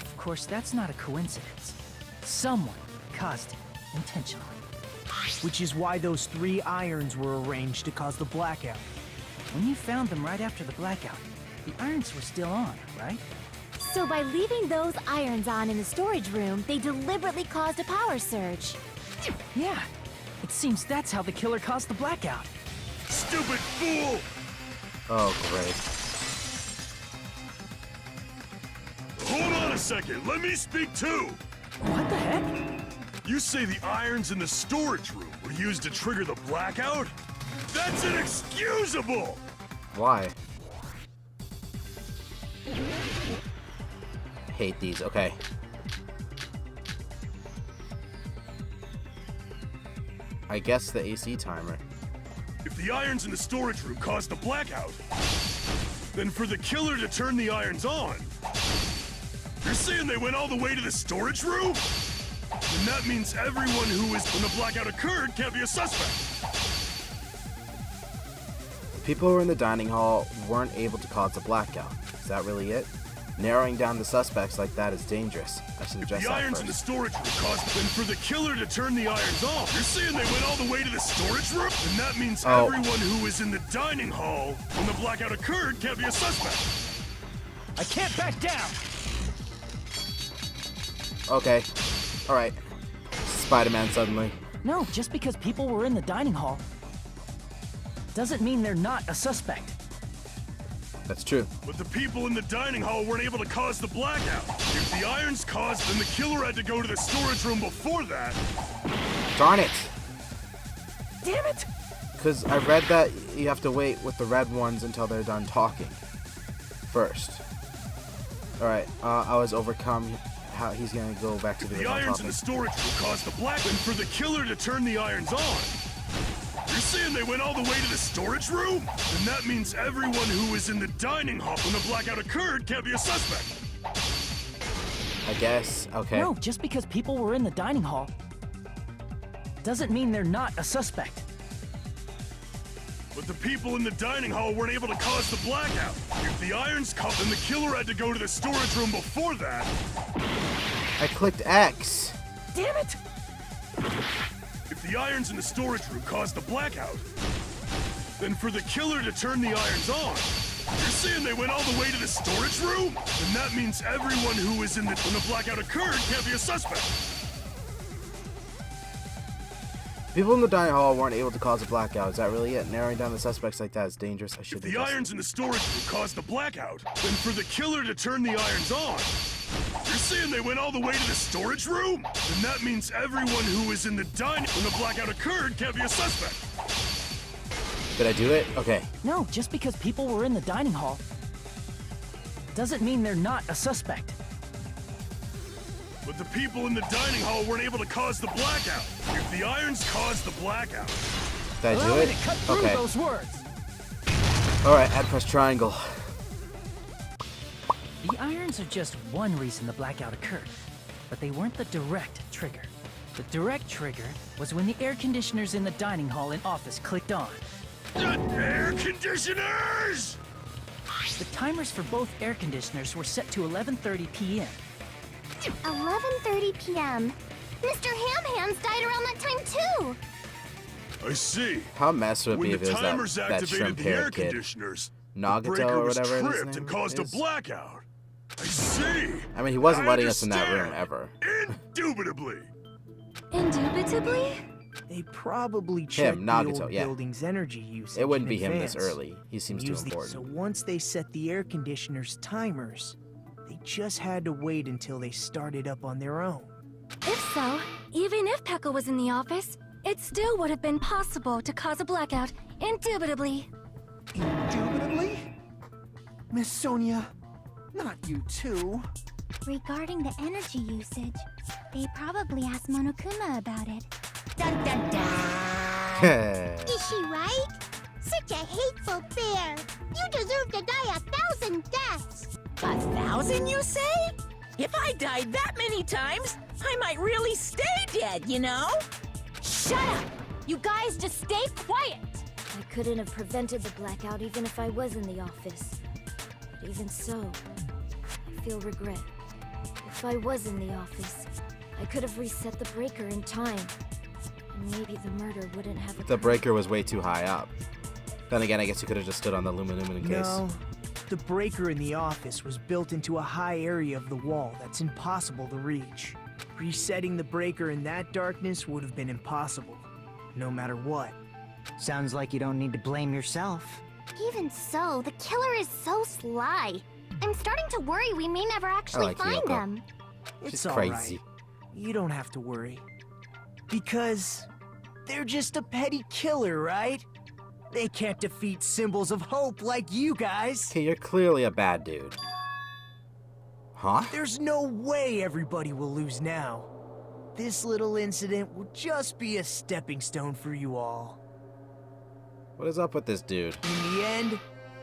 Of course, that's not a coincidence. Someone caused it intentionally. Which is why those 3 irons were arranged to cause the blackout. When you found them right after the blackout, the irons were still on, right? So by leaving those irons on in the storage room, they deliberately caused a power surge. Yeah. It seems that's how the killer caused the blackout. Stupid fool! Oh, great. Hold on a second, let me speak too! What the heck? You say the irons in the storage room were used to trigger the blackout? That's inexcusable! Why? Hate these. Okay. I guess the AC timer. If the irons in the storage room caused the blackout, then for the killer to turn the irons on, you're saying they went all the way to the storage room? And that means everyone who was when the blackout occurred can't be a suspect. People who were in the dining hall weren't able to cause the blackout. Is that really it? Narrowing down the suspects like that is dangerous. I should address If the that irons in the first. storage room caused then for the killer to turn the irons off, you're saying they went all the way to the storage room? And that means everyone who was in the dining hall when the blackout occurred can't be a suspect. I can't back down! Okay. Alright. Spider-Man suddenly. No, just because people were in the dining hall doesn't mean they're not a suspect. That's true. But the people in the dining hall weren't able to cause the blackout. If the irons caused, then the killer had to go to the storage room before that. Darn it! Damn it! Because I read that you have to wait with the red ones until they're done talking. First. Alright, I was overcome. How he's gonna go back to the The original irons in topic. the storage room caused the blackout, then for the killer to turn the irons on. You're saying they went all the way to the storage room? Then that means everyone who was in the dining hall when the blackout occurred can't be a suspect. I guess. Okay. No, just because people were in the dining hall doesn't mean they're not a suspect. But the people in the dining hall weren't able to cause the blackout. If the irons caused, then the killer had to go to the storage room before that. I clicked X. Damn it! If the irons in the storage room caused the blackout, then for the killer to turn the irons on, you're saying they went all the way to the storage room? Then that means everyone who was in the when the blackout occurred can't be a suspect. People in the dining hall weren't able to cause a blackout. Is that really it? Narrowing down the suspects like that is dangerous. I should If the address irons in the storage room caused the blackout, then for the killer to turn the irons on, you're saying they went all the way to the storage room? Then that means everyone who was in the dining when the blackout occurred can't be a suspect. Did I do it? Okay. No, just because people were in the dining hall doesn't mean they're not a suspect. But the people in the dining hall weren't able to cause the blackout. If the irons caused the blackout, Did I do Allow me it? to cut through Okay. those words. Alright, add press triangle. The irons are just one reason the blackout occurred, but they weren't the direct trigger. The direct trigger was when the air conditioners in the dining hall and office clicked on. air conditioners! The timers for both air conditioners were set to 11:30 p.m. 11:30 p.m. Mr. Ham-Hands died around that time too. I see. How messed would it When be the if it was timers that activated shrimp the air haired kid? conditioners, the Nagato breaker or was whatever his tripped name and caused is? a blackout. I see. I mean, he wasn't I letting us in that room understand. ever. Indubitably. Indubitably? They probably checked the Nagato, old yeah. building's energy usage It wouldn't in be him this advance. early. He seems and too used the- important. So once they set the air conditioner's timers, they just had to wait until they started up on their own. If so, even if Pekka was in the office, it still would have been possible to cause a blackout, indubitably. Indubitably? Miss Sonia, not you too. Regarding the energy usage, they probably asked Monokuma about it. Dun dun dun! Is she right? Such a hateful bear! You deserve to die 1,000 deaths! 1,000, you say? If I died that many times, I might really stay dead, you know? Shut up! You guys just stay quiet! I couldn't have prevented the blackout even if I was in the office. But even so, I feel regret. If I was in the office, I could have reset the breaker in time. And maybe the murder wouldn't have occurred. The breaker was way too high up. Then again, I guess you could have just stood on the aluminum case. No, the breaker in the office was built into a high area of the wall that's impossible to reach. Resetting the breaker in that darkness would have been impossible, no matter what. Sounds like you don't need to blame yourself. Even so, the killer is so sly. I'm starting to worry we may never actually like find Hiyoko. him. It's She's all crazy. right. You don't have to worry. Because they're just a petty killer, right? They can't defeat symbols of hope like you guys. Okay, you're clearly a bad dude. Huh? There's no way everybody will lose now. this little incident will just be a stepping stone for you all. What is up with this dude? In the end,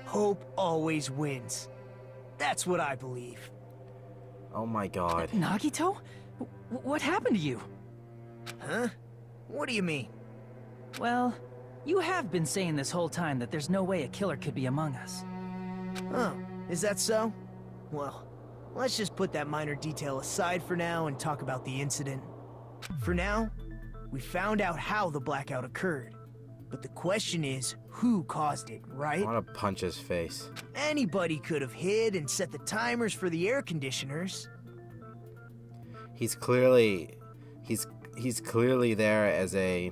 hope always wins. That's what I believe. Oh my god. Nagito? What happened to you? Huh? What do you mean? Well, you have been saying this whole time that there's no way a killer could be among us. Oh, is that so? Well, let's just put that minor detail aside for now and talk about the incident. For now, we found out how the blackout occurred. But the question is, who caused it, I right? want to punch his face. Anybody could have hid and set the timers for the air conditioners. He's clearly there as a...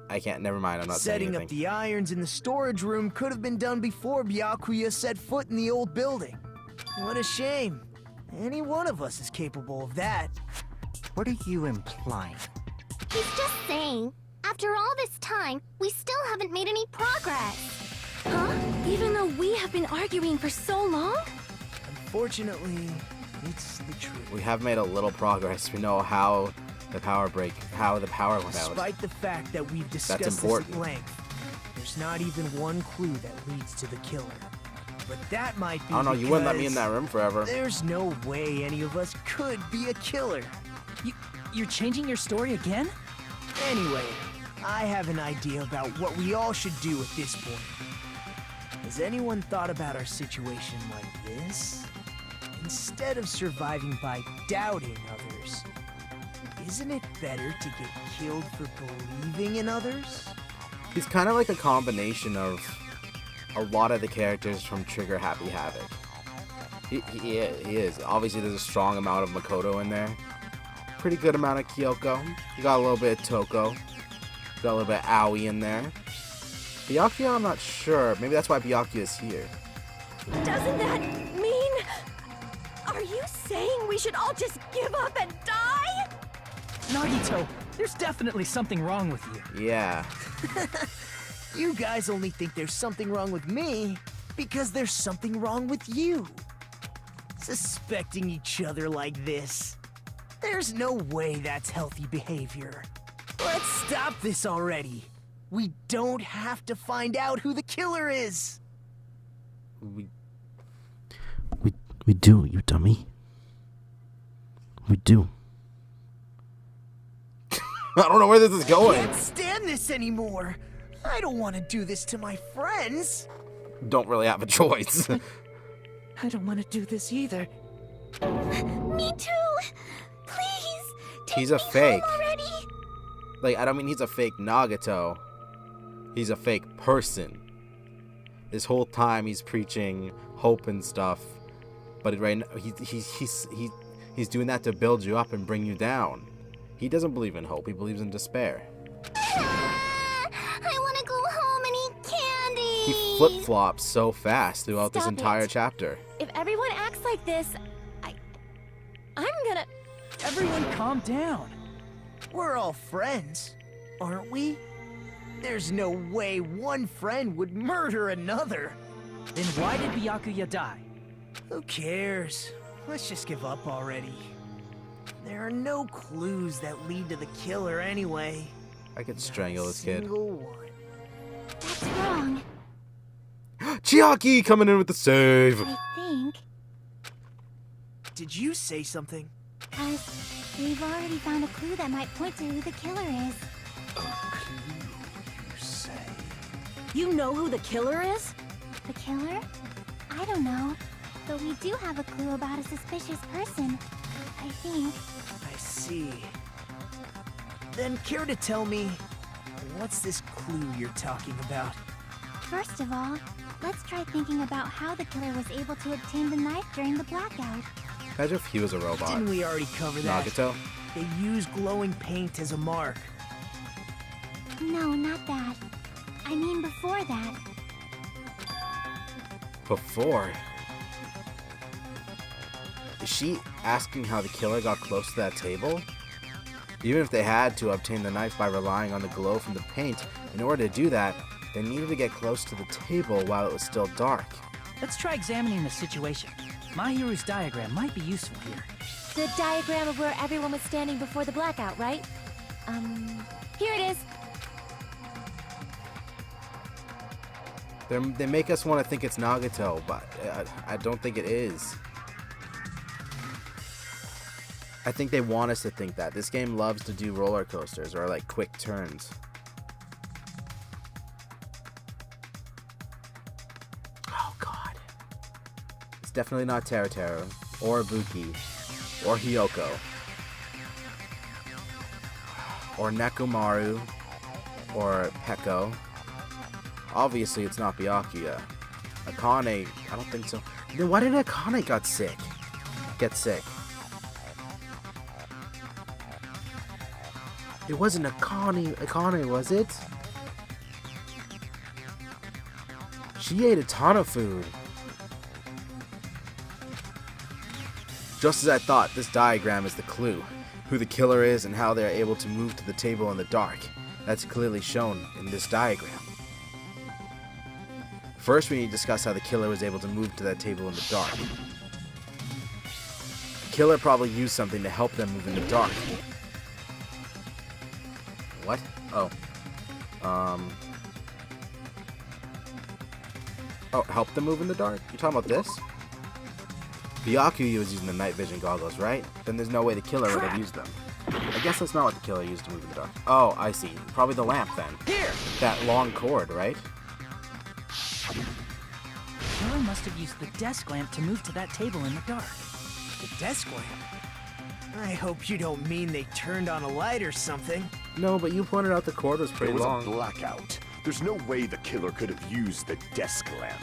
I can't, never mind, I'm not saying Setting anything. up the irons in the storage room could have been done before Byakuya set foot in the old building. What a shame. Any one of us is capable of that. What are you implying? He's just saying, after all this time, we still haven't made any progress. Huh? Even though we have been arguing for so long? Unfortunately, it's the truth. We have made a little progress. We know how the power went out. Despite the fact that we've discussed That's this important. at length, there's not even one clue that leads to the killer. But that might be I don't know, you wouldn't let me in because that room forever. There's no way any of us could be a killer. You're changing your story again? Anyway, I have an idea about what we all should do at this point. Has anyone thought about our situation like this? Instead of surviving by doubting others, isn't it better to get killed for believing in others? He's kind of like a combination of a lot of the characters from Trigger Happy Havoc. He is. Obviously, there's a strong amount of Makoto in there. Pretty good amount of Kyoko. You got a little bit of Toko. You got a little bit of Aoi in there. Byakuya, I'm not sure. Maybe that's why Byakuya is here. Doesn't that mean... Are you saying we should all just give up and die? Nagito, there's definitely something wrong with you. Yeah. You guys only think there's something wrong with me because there's something wrong with you. Suspecting each other like this. There's no way that's healthy behavior. Let's stop this already. We don't have to find out who the killer is. We do, you dummy. We do. I don't know where this is I going. can't stand this anymore. I don't want to do this to my friends. Don't really have a choice. I don't want to do this either. Me too! Please! Take He's a me home fake. already! Like, I don't mean he's a fake Nagato. He's a fake person. This whole time he's preaching hope and stuff, but right now he's doing that to build you up and bring you down. He doesn't believe in hope. He believes in despair. I want to go home and eat candy! He flip-flops so fast throughout this Stop entire it. chapter. If everyone acts like this, I'm gonna... Everyone calm down. We're all friends, aren't we? There's no way one friend would murder another. Then why did Byakuya die? Who cares? Let's just give up already. There are no clues that lead to the killer anyway. I could strangle this kid. Single one. That's wrong, Chiaki coming in with the save. I think. Did you say something? Because we've already found a clue that might point to who the killer is. You say? You know who the killer is? The killer? I don't know. But we do have a clue about a suspicious person. I think. I see. Then care to tell me, what's this clue you're talking about? First of all, let's try thinking about how the killer was able to obtain the knife during the blackout. Imagine if he was a robot. Didn't we already cover that? Nagato? They use glowing paint as a mark. No, not that. I mean before that. Before? Is she asking how the killer got close to that table? Even if they had to obtain the knife by relying on the glow from the paint, in order to do that, they needed to get close to the table while it was still dark. Let's try examining the situation. Mahiru's diagram might be useful here. The diagram of where everyone was standing before the blackout, right? Here it is. They make us want to think it's Nagato, but I don't think it is. I think they want us to think that. This game loves to do roller coasters or like quick turns. Oh god. It's definitely not Teruteru or Ibuki or Hiyoko or Nekomaru or Peko. Obviously, it's not Byakuya. Akane, I don't think so. Then why did Akane get sick? It wasn't Akane, was it? She ate a ton of food. Just as I thought, this diagram is the clue. Who the killer is and how they are able to move to the table in the dark. That's clearly shown in this diagram. First, we need to discuss how the killer was able to move to that table in the dark. The killer probably used something to help them move in the dark. What? Oh. Oh, help them move in the dark? You talking about this? Byakuya was using the night vision goggles, right? Then there's no way the killer would have used them. I guess that's not what the killer used to move in the dark. Oh, I see. Probably the lamp then. Here! That long cord, right? The killer must have used the desk lamp to move to that table in the dark. The desk lamp? I hope you don't mean they turned on a light or something. No, but you pointed out the cord was pretty There was long. a blackout. There's no way the killer could have used the desk lamp.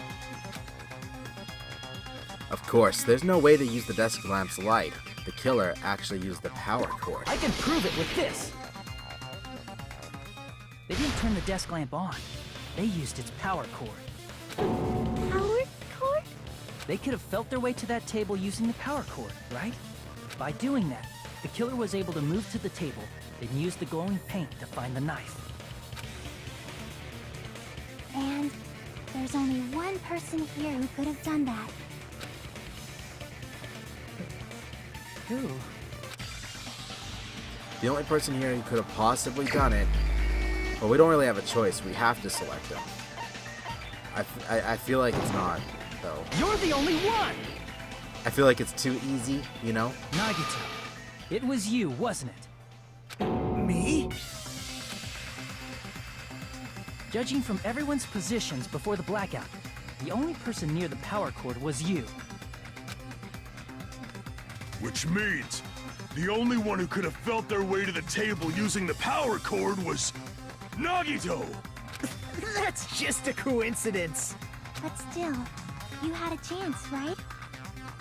Of course, there's no way to use the desk lamp's light. The killer actually used the power cord. I can prove it with this. They didn't turn the desk lamp on. They used its power cord. Power cord? They could have felt their way to that table using the power cord, right? By doing that, the killer was able to move to the table, then use the glowing paint to find the knife. And there's only one person here who could have done that. Who? The only person here who could have possibly done it, well, we don't really have a choice. We have to select him. I feel like it's not, though. You're the only one! I feel like it's too easy, you know? Nagito, it was you, wasn't it? Me? Judging from everyone's positions before the blackout, the only person near the power cord was you. Which means the only one who could have felt their way to the table using the power cord was Nagito! That's just a coincidence. But still, you had a chance, right?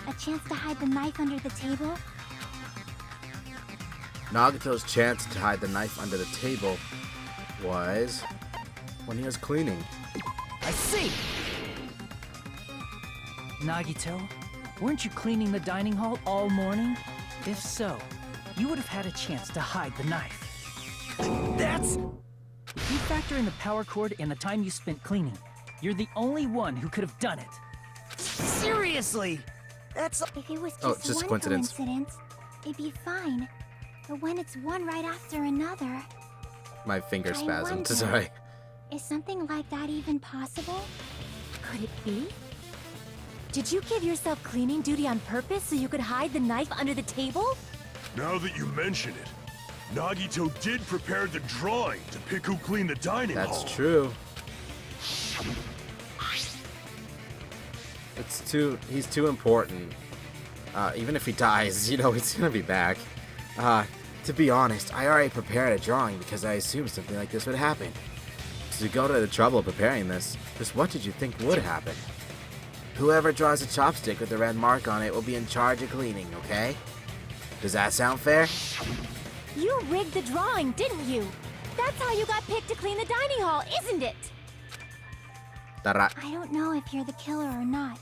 A chance to hide the knife under the table? Nagito's chance to hide the knife under the table was when he was cleaning. I see! Nagito, weren't you cleaning the dining hall all morning? If so, you would have had a chance to hide the knife. That's... If you factor in the power cord and the time you spent cleaning, you're the only one who could have done it. Seriously? That's... If it was just one coincidence. it'd be fine. But when it's one right after another... My finger I spasmed. wonder, Sorry. Is something like that even possible? Could it be? Did you give yourself cleaning duty on purpose so you could hide the knife under the table? Now that you mention it, Nagito did prepare the drawing to pick who cleaned the dining hall. That's true. He's too important. Even if he dies, you know, he's gonna be back. To be honest, I already prepared a drawing because I assumed something like this would happen. To go to the trouble of preparing this, just what did you think would happen? Whoever draws a chopstick with the red mark on it will be in charge of cleaning, okay? Does that sound fair? You rigged the drawing, didn't you? That's how you got picked to clean the dining hall, isn't it? I don't know if you're the killer or not,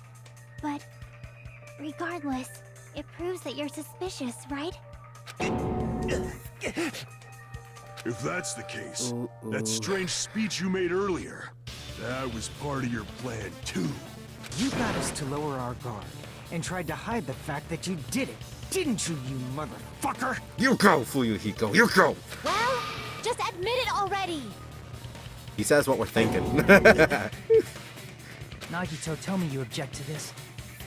but regardless, it proves that you're suspicious, right? If that's the case, that strange speech you made earlier, that was part of your plan too. You got us to lower our guard and tried to hide the fact that you did it. Didn't you, you motherfucker? You go, Fuyuhiko, you go! Well, just admit it already. He says what we're thinking. Nagito, tell me you object to this.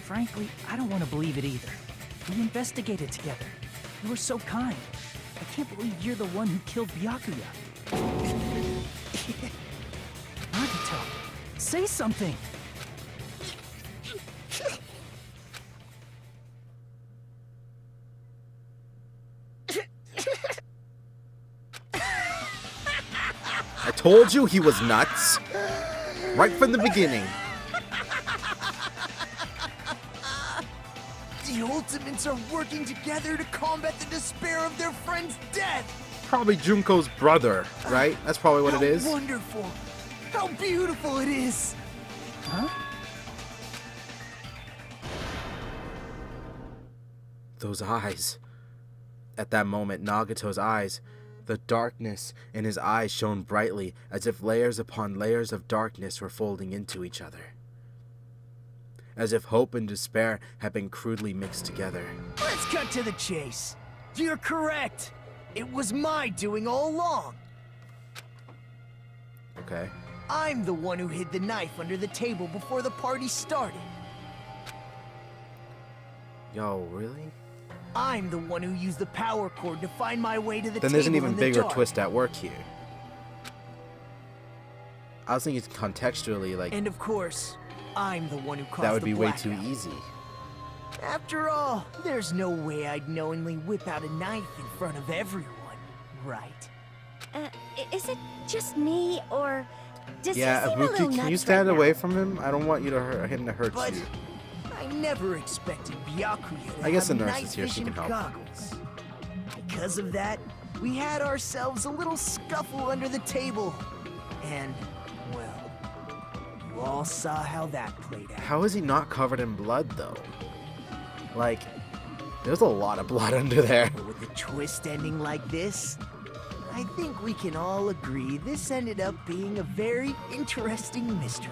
Frankly, I don't want to believe it either. We investigated together. You were so kind. I can't believe you're the one who killed Byakuya. Nagito, say something. I told you he was nuts. Right from the beginning. The Ultimates are working together to combat the despair of their friend's death. Probably Junko's brother, right? That's probably what it is. How wonderful. How beautiful it is. Huh? Those eyes. At that moment, Nagito's eyes, the darkness in his eyes shone brightly, as if layers upon layers of darkness were folding into each other. As if hope and despair had been crudely mixed together. Let's cut to the chase. You're correct. It was my doing all along. Okay. I'm the one who hid the knife under the table before the party started. Yo, really? I'm the one who used the power cord to find my way to the Then table there's an even in the bigger dark. twist at work here. I was thinking contextually, like, And of course, I'm the one who caused that would the be way too blackout. easy. After all, there's no way I'd knowingly whip out a knife in front of everyone, right? Is it just me, or does Yeah, he seem a little Ibuki, can you nuts stand right away now? from him? I don't want you to hurt him to hurt But you. I never expected Byakuya to I guess have the nurse night is here, she vision can help. goggles. Because of that, we had ourselves a little scuffle under the table. And, well, you all saw how that played out. How is he not covered in blood, though? Like, there's a lot of blood under there. But with a twist ending like this, I think we can all agree this ended up being a very interesting mystery.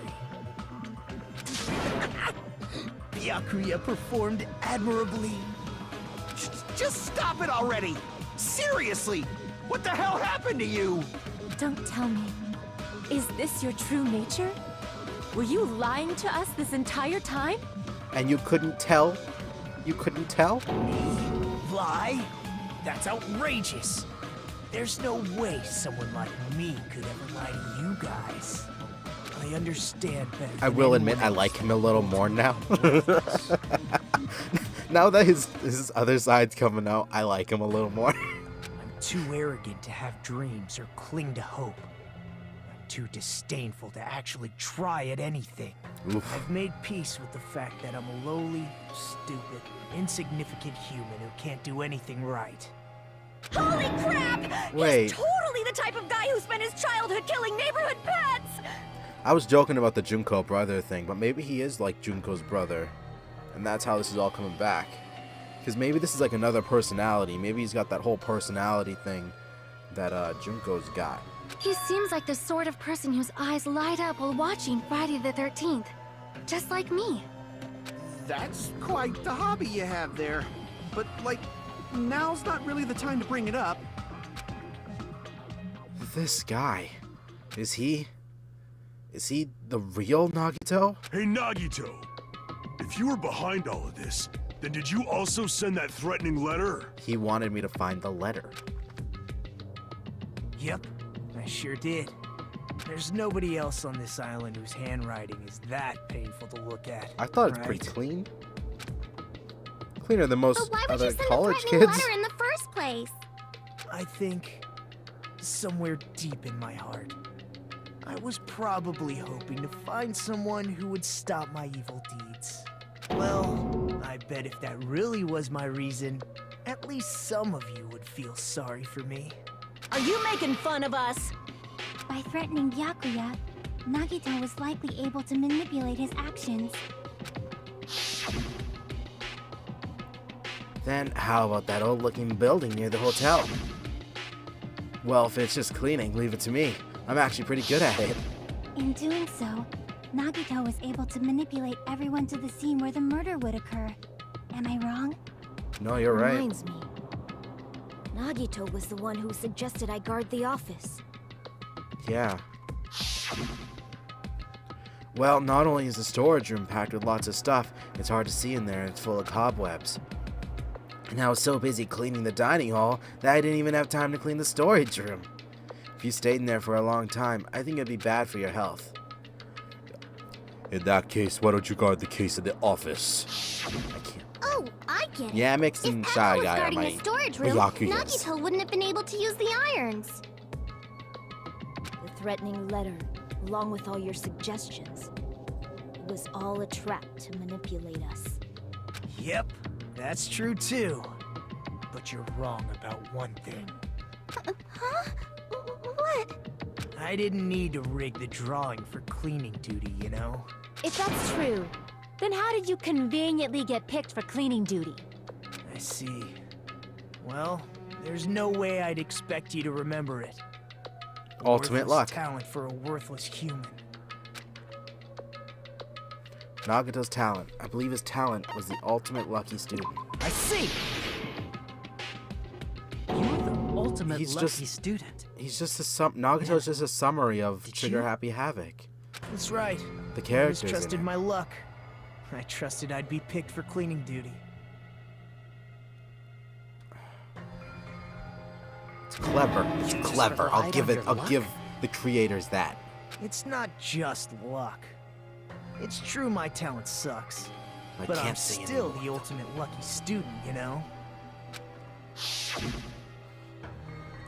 Byakuya performed admirably. Just stop it already! Seriously! What the hell happened to you? Don't tell me. Is this your true nature? Were you lying to us this entire time? And you couldn't tell? You couldn't tell? Lie? That's outrageous. There's no way someone like me could ever lie to you guys. I understand better. I will admit I like him a little more now. Now that his other side's coming out, I like him a little more. I'm too arrogant to have dreams or cling to hope. I'm too disdainful to actually try at anything. Oof. I've made peace with the fact that I'm a lowly, stupid, insignificant human who can't do anything right. Holy crap! Wait. He's totally the type of guy who spent his childhood killing neighborhood pets! I was joking about the Junko brother thing, but maybe he is like Junko's brother. And that's how this is all coming back. Because maybe this is like another personality. Maybe he's got that whole personality thing that Junko's got. He seems like the sort of person whose eyes light up while watching Friday the 13th. Just like me. That's quite the hobby you have there. But, like, now's not really the time to bring it up. This guy, is he the real Nagito? Hey, Nagito! If you were behind all of this, then did you also send that threatening letter? He wanted me to find the letter. Yep, I sure did. There's nobody else on this island whose handwriting is that painful to look at. I thought it's right? pretty clean. Cleaner than most But why would you other send college a threatening kids. letter in the first place? I think somewhere deep in my heart, I was probably hoping to find someone who would stop my evil deeds. Well, I bet if that really was my reason, at least some of you would feel sorry for me. Are you making fun of us? By threatening Byakuya, Nagito was likely able to manipulate his actions. Then how about that old looking building near the hotel? Well, if it's just cleaning, leave it to me. I'm actually pretty good at it. In doing so, Nagito was able to manipulate everyone to the scene where the murder would occur. Am I wrong? No, you're right. Reminds me. Nagito was the one who suggested I guard the office. Yeah. Well, not only is the storage room packed with lots of stuff, it's hard to see in there and it's full of cobwebs. And I was so busy cleaning the dining hall that I didn't even have time to clean the storage room. If you stayed in there for a long time, I think it'd be bad for your health. In that case, why don't you guard the case of the office? I can't. Oh, I get it. Yeah, mixing If Shy Pekka was Guy on guarding my the storage room, Yakuyas. Nagito wouldn't have been able to use the irons. The threatening letter, along with all your suggestions, was all a trap to manipulate us. Yep, that's true too. But you're wrong about one thing. Huh? What? I didn't need to rig the drawing for cleaning duty, you know? If that's true, then how did you conveniently get picked for cleaning duty? I see. Well, there's no way I'd expect you to remember it. Ultimate Worthless luck. Talent for a worthless human. Nagito's talent. I believe his talent was the ultimate lucky student. I see! You're the ultimate He's lucky just- student. He's just a Nagito's just a summary of Did Trigger you? Happy Havoc. That's right. The I characters just trusted in it. my luck. I trusted I'd be picked for cleaning duty. It's clever. It's clever. I'll relied give on it. your I'll luck? give the creators that. It's not just luck. It's true my talent sucks. I But I'm can't say still anymore. the ultimate lucky student, you know?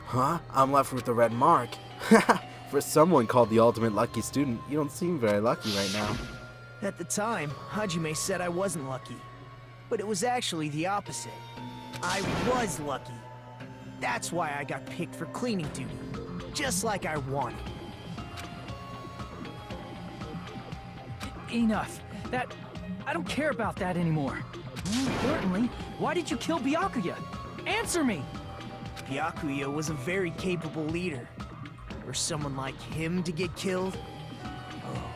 Huh? I'm left with the red mark. For someone called the ultimate lucky student, you don't seem very lucky right now. At the time, Hajime said I wasn't lucky. But it was actually the opposite. I was lucky. That's why I got picked for cleaning duty. Just like I wanted. Enough. I don't care about that anymore. More importantly, why did you kill Byakuya? Answer me! Byakuya was a very capable leader. For someone like him to get killed? Oh,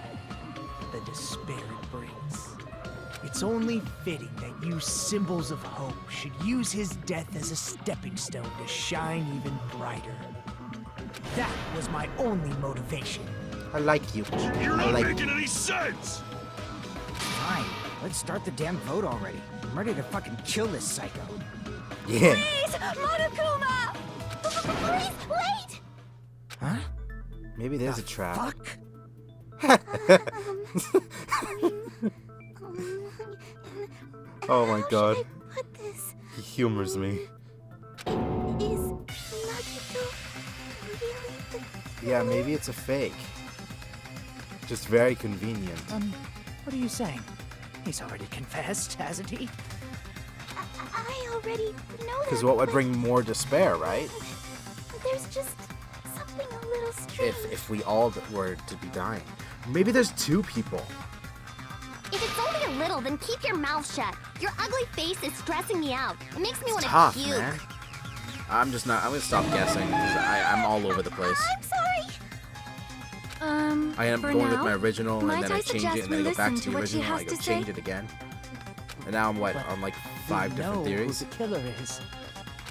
the despair it brings. It's only fitting that you symbols of hope should use his death as a stepping stone to shine even brighter. That was my only motivation. I like you. You're I not like making any sense! Fine, let's start the damn vote already. I'm ready to fucking kill this psycho. Yeah. Please, Monokuma! Please, wait! Huh? Maybe there's a trap. Fuck? Oh my god. How should I put this? He humors me. Is Nagito really the... Yeah, maybe it's a fake. Just very convenient. What are you saying? He's already confessed, hasn't he? I already know that. Because what would bring more despair, right? There's just something a little strange. If we all were to be dying. Maybe there's two people. If it's only a little, then keep your mouth shut. Your ugly face is stressing me out. It makes me want to Tough, puke. man. I'm gonna stop guessing, because I'm all over the place. I'm sorry. I end up for going with now, my original, and might then I I change suggest it, and then I we go back listen to the to what she original, and I has go to change say? it again. And now I'm what, on like 5 different know theories? who the killer is.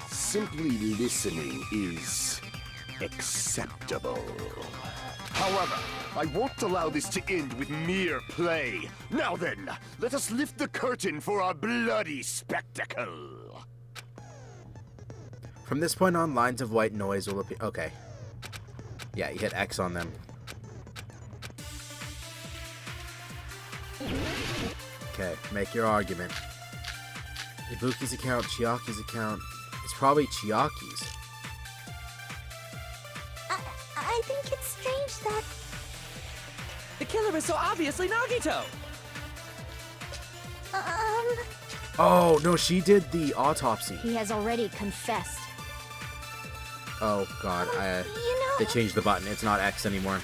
Simply listening is acceptable. However, I won't allow this to end with mere play. Now then, let us lift the curtain for our bloody spectacle. From this point on, lines of white noise will appear. Okay. Yeah, you hit X on them. Okay, make your argument. Ibuki's account, Chiaki's account. It's probably Chiaki's. I think it's strange that... The killer is so obviously Nagito! Oh, no, she did the autopsy. He has already confessed. Oh, God. They changed the button. It's not X anymore.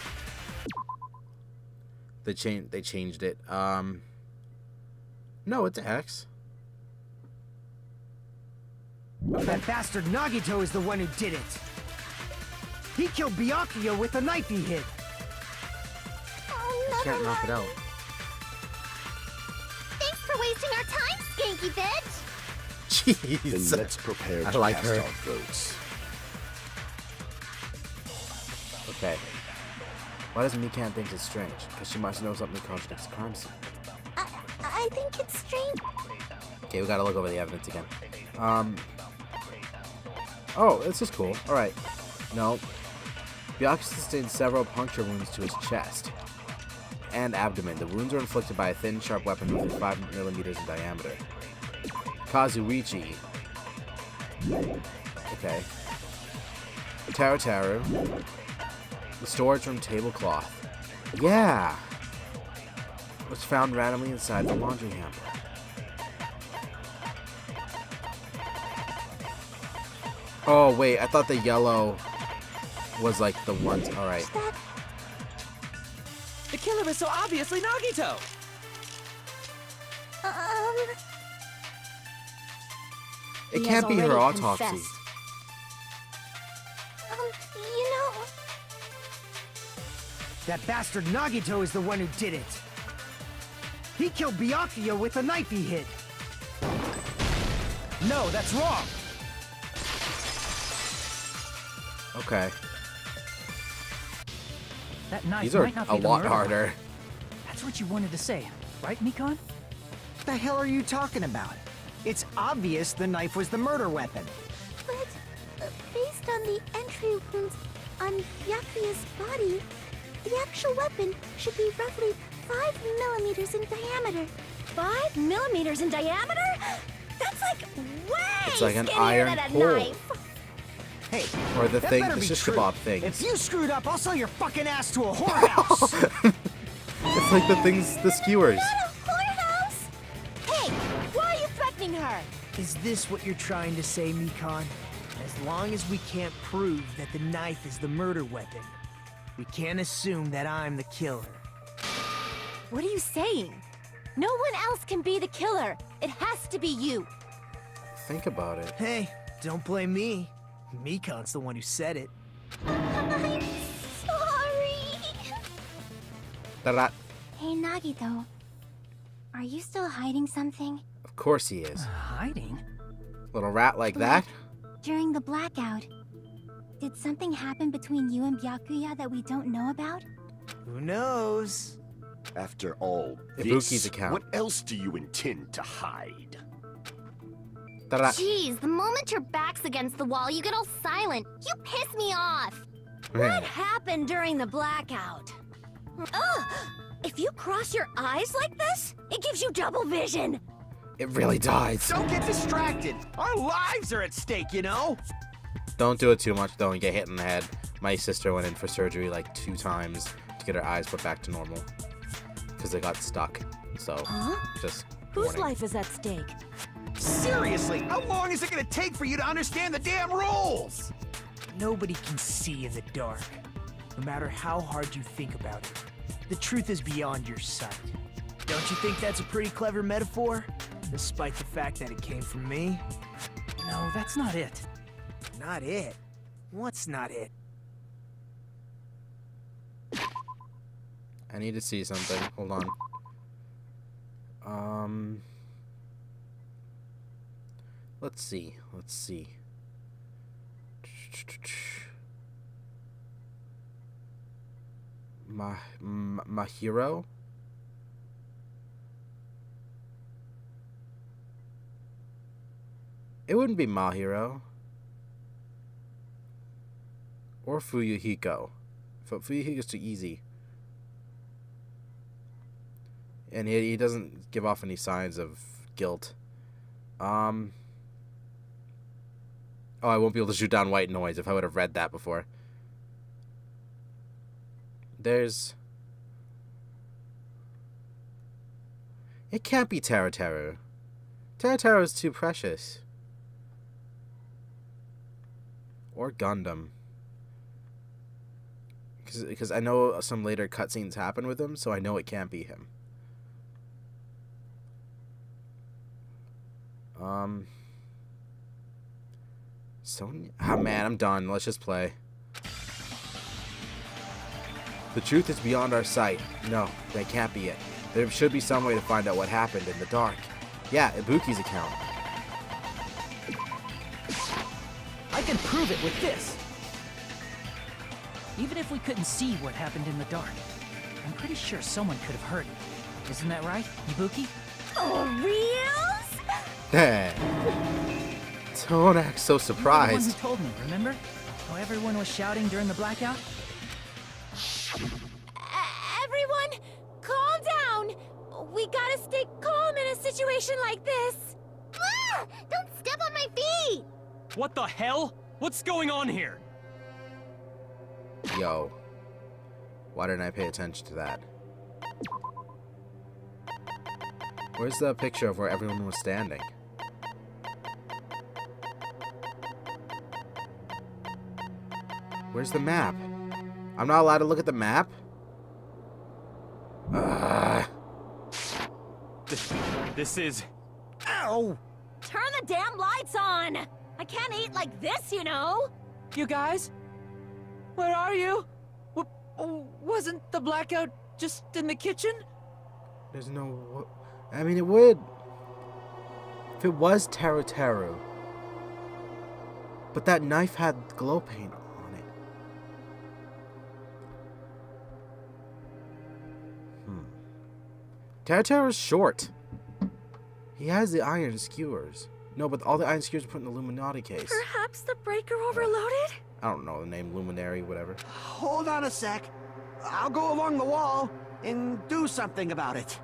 They changed it. No, it's X. That bastard Nagito is the one who did it. He killed Byakuya with the knife he hid. Oh, Can't knock it out. Thanks for wasting our time, skanky bitch! Then let's prepare to like cast her. our votes. Okay. Why does Mikan think it's strange? Because she must know something contradicts the crime scene. I think it's strange. Okay, we gotta look over the evidence again. Oh, this is cool. Alright. No. Byakuya sustained several puncture wounds to his chest and abdomen. The wounds were inflicted by a thin, sharp weapon roughly 5 millimeters in diameter. Kazuichi. Okay. Taru. The storage room tablecloth. Yeah! Was found randomly inside the laundry hamper. Oh, wait, I thought the yellow was like the ones. Alright. The killer is so obviously Nagito! It He can't has be her already autopsy. confessed. You know, That bastard Nagito is the one who did it. He killed Byakuya with a knife he hid. No, that's wrong! Okay. That knife These are might not a be the lot murder harder. weapon. That's what you wanted to say, right, Mikan? What the hell are you talking about? It's obvious the knife was the murder weapon. but based on the entry wounds on Byakuya's body, the actual weapon should be roughly 5 millimeters in diameter. 5 millimeters in diameter? That's like way It's like an skinnier iron than a pole. knife. Hey, Or the that thing, better the be shish true. kebab things. If you screwed up, I'll sell your fucking ass to a whorehouse. It's like the things, the skewers. Not a whorehouse! Hey, why are you threatening her? Is this what you're trying to say, Mikan? As long as we can't prove that the knife is the murder weapon, we can't assume that I'm the killer. What are you saying? No one else can be the killer. It has to be you. Think about it. Hey, don't blame me. Mikan's the one who said it. I'm sorry. Da-da. Hey, Nagito. Are you still hiding something? Of course he is. Hiding? Little rat like that? During the blackout, did something happen between you and Byakuya that we don't know about? Who knows? After all Ibuki's this, account. what else do you intend to hide? Da-da. Jeez, the moment your back's against the wall, you get all silent. You piss me off. What happened during the blackout? Ugh! If you cross your eyes like this, it gives you double vision. It really does. Don't get distracted. Our lives are at stake, you know? Don't do it too much, though, and get hit in the head. My sister went in for surgery like 2 times to get her eyes put back to normal. Because they got stuck. So, just Whose warning. life is at stake? Seriously, how long is it gonna take for you to understand the damn rules? Nobody can see in the dark, no matter how hard you think about it. The truth is beyond your sight. Don't you think that's a pretty clever metaphor? Despite the fact that it came from me? No, that's not it. Not it. What's not it? I need to see something. Hold on. Let's see. Mahiro? It wouldn't be Mahiro. Or Fuyuhiko. Fuyuhiko's too easy. And he doesn't give off any signs of guilt. Oh, I won't be able to shoot down white noise if I would have read that before. There's... It can't be Tarateru. Tarateru is too precious. Or Gundam. Because I know some later cutscenes happen with him, so I know it can't be him. Sonya? Ah, man, I'm done. Let's just play. The truth is beyond our sight. No, that can't be it. There should be some way to find out what happened in the dark. Yeah, Ibuki's account. can prove it with this. Even if we couldn't see what happened in the dark, I'm pretty sure someone could have heard it. Isn't that right, Ibuki? For reals? Hey. Don't act so You were the one who surprised. told me, remember? How everyone was shouting during the blackout? Everyone, calm down. We gotta stay calm in a situation like this. Ah! Don't step on my feet! What the hell? What's going on here? Yo. Why didn't I pay attention to that? Where's the picture of where everyone was standing? Where's the map? I'm not allowed to look at the map? This is... Ow! Turn the damn lights on. I can't eat like this, you know. You guys? Where are you? Wasn't the blackout just in the kitchen? There's no... I mean, it would... If it was Teru Teru. But that knife had glow paint on it. Teru Teru's short. He has the iron skewers. No, but all the iron skewers are put in the Illuminati case. Perhaps the breaker overloaded? I don't know the name, Luminary, whatever. Hold on a sec. I'll go along the wall and do something about it.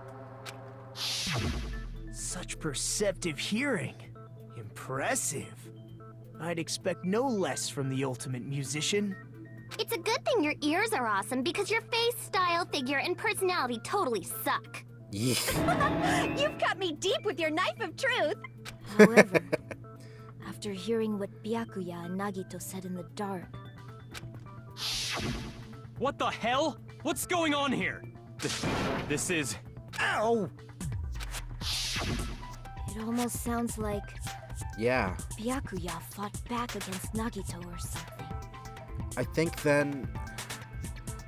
Such perceptive hearing. Impressive. I'd expect no less from the ultimate musician. It's a good thing your ears are awesome because your face, style, figure, and personality totally suck. Yeah. You've got me deep with your knife of truth. However, after hearing what Byakuya and Nagito said in the dark, What the hell? What's going on here? This is... Ow! it almost sounds like Yeah. Byakuya fought back against Nagito or something. I think then...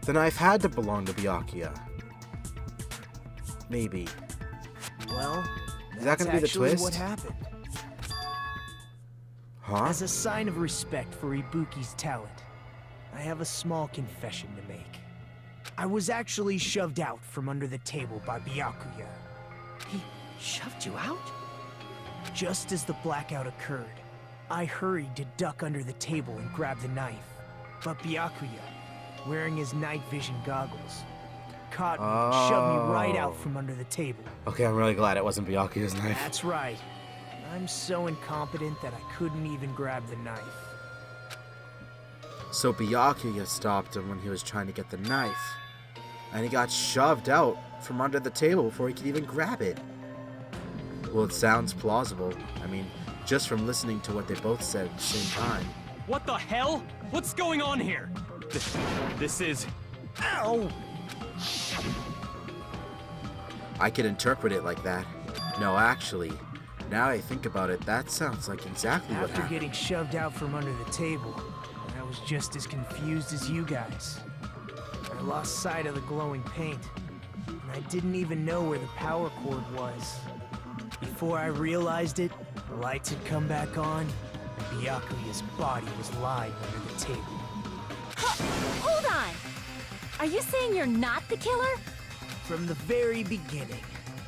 The knife had to belong to Byakuya. Maybe. Well, Is that that's gonna be the actually twist? what happened. Huh? As a sign of respect for Ibuki's talent, I have a small confession to make. I was actually shoved out from under the table by Byakuya. He shoved you out? Just as the blackout occurred, I hurried to duck under the table and grab the knife. But Byakuya, wearing his night vision goggles, caught me and shoved me right out from under the table. Okay, I'm really glad it wasn't Byakuya's knife. That's right. I'm so incompetent that I couldn't even grab the knife. So Byakuya stopped him when he was trying to get the knife. And he got shoved out from under the table before he could even grab it. Well, it sounds plausible. I mean, just from listening to what they both said at the same time. What the hell? What's going on here? This is... Ow! I could interpret it like that. No, actually, now I think about it, that sounds like exactly what After happened. getting shoved out from under the table, I was just as confused as you guys. I lost sight of the glowing paint, and I didn't even know where the power cord was. Before I realized it, the lights had come back on, and Byakuya's body was lying under the table. Hold on. Are you saying you're not the killer? From the very beginning,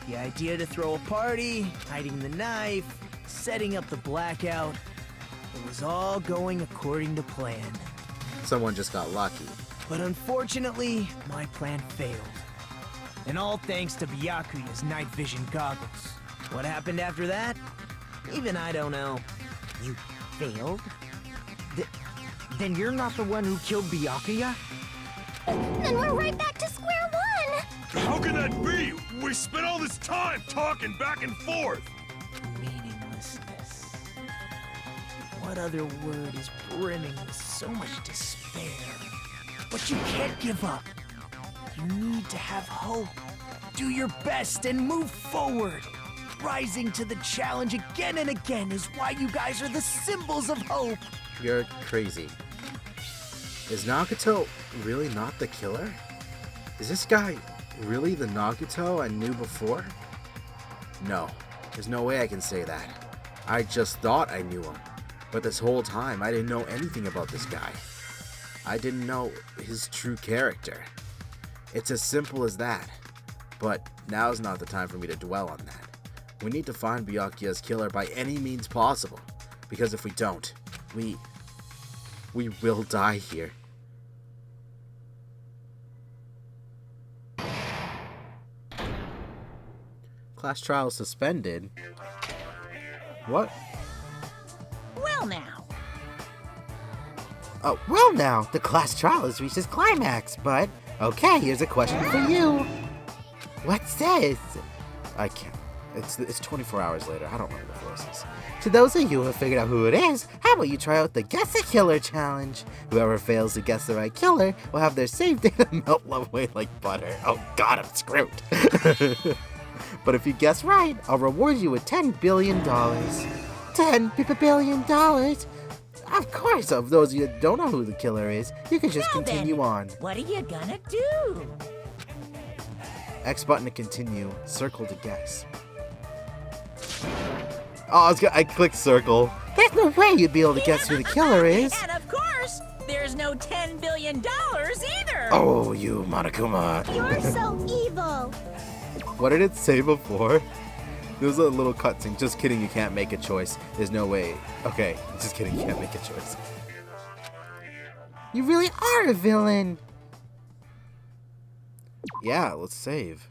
the idea to throw a party, hiding the knife, setting up the blackout, it was all going according to plan. Someone just got lucky. But unfortunately, my plan failed. And all thanks to Byakuya's night vision goggles. What happened after that? Even I don't know. You failed? Then you're not the one who killed Byakuya? Then we're right back to square one! How can that be? We spent all this time talking back and forth. Meaninglessness. What other word is brimming with so much despair? But you can't give up. You need to have hope. Do your best and move forward. Rising to the challenge again and again is why you guys are the symbols of hope. You're crazy. Is Nagito really not the killer? Is this guy really the Nagito I knew before? No, there's no way I can say that. I just thought I knew him. But this whole time, I didn't know anything about this guy. I didn't know his true character. It's as simple as that. But now's not the time for me to dwell on that. We need to find Byakuya's killer by any means possible. Because if we don't, we will die here. Class trial suspended? What? Well now. Oh, well now, the class trial has reached its climax, but... Okay, here's a question for you. What's this? I can't. It's 24 hours later. I don't remember the voices. To those of you who have figured out who it is, how about you try out the Guess a Killer challenge? Whoever fails to guess the right killer will have their save data melt away like butter. Oh god, I'm screwed. But if you guess right, I'll reward you with $10 billion. $10 billion? Of course, of those of you that don't know who the killer is, you can just continue on. What are you gonna do? X button to continue, circle to guess. Oh, I clicked circle. There's no way you'd be able to guess who the killer is. And of course, there's no $10 billion either. Oh, you Monokuma. You're so evil. What did it say before? There was a little cutscene. Just kidding, you can't make a choice. There's no way. Okay, just kidding, you can't make a choice. You really are a villain. Yeah, let's save.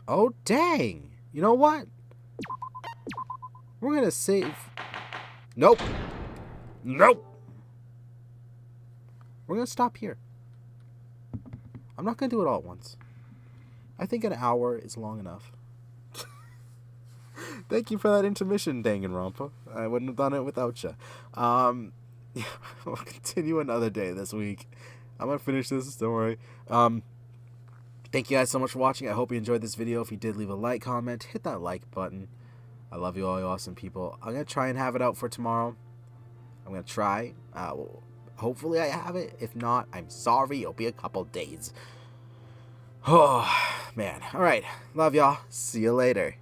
Oh, dang. You know what? We're gonna save. Nope. Nope. We're gonna stop here. I'm not gonna do it all at once. I think an hour is long enough. Thank you for that intermission, Danganronpa. I wouldn't have done it without you. We'll continue another day this week. I'm gonna finish this, don't worry. Thank you guys so much for watching. I hope you enjoyed this video. If you did, leave a like, comment, hit that like button. I love you all, you awesome people. I'm gonna try and have it out for tomorrow. I'm gonna try. Hopefully I have it. If not, I'm sorry. It'll be a couple days. Oh, man. Alright. Love y'all. See you later.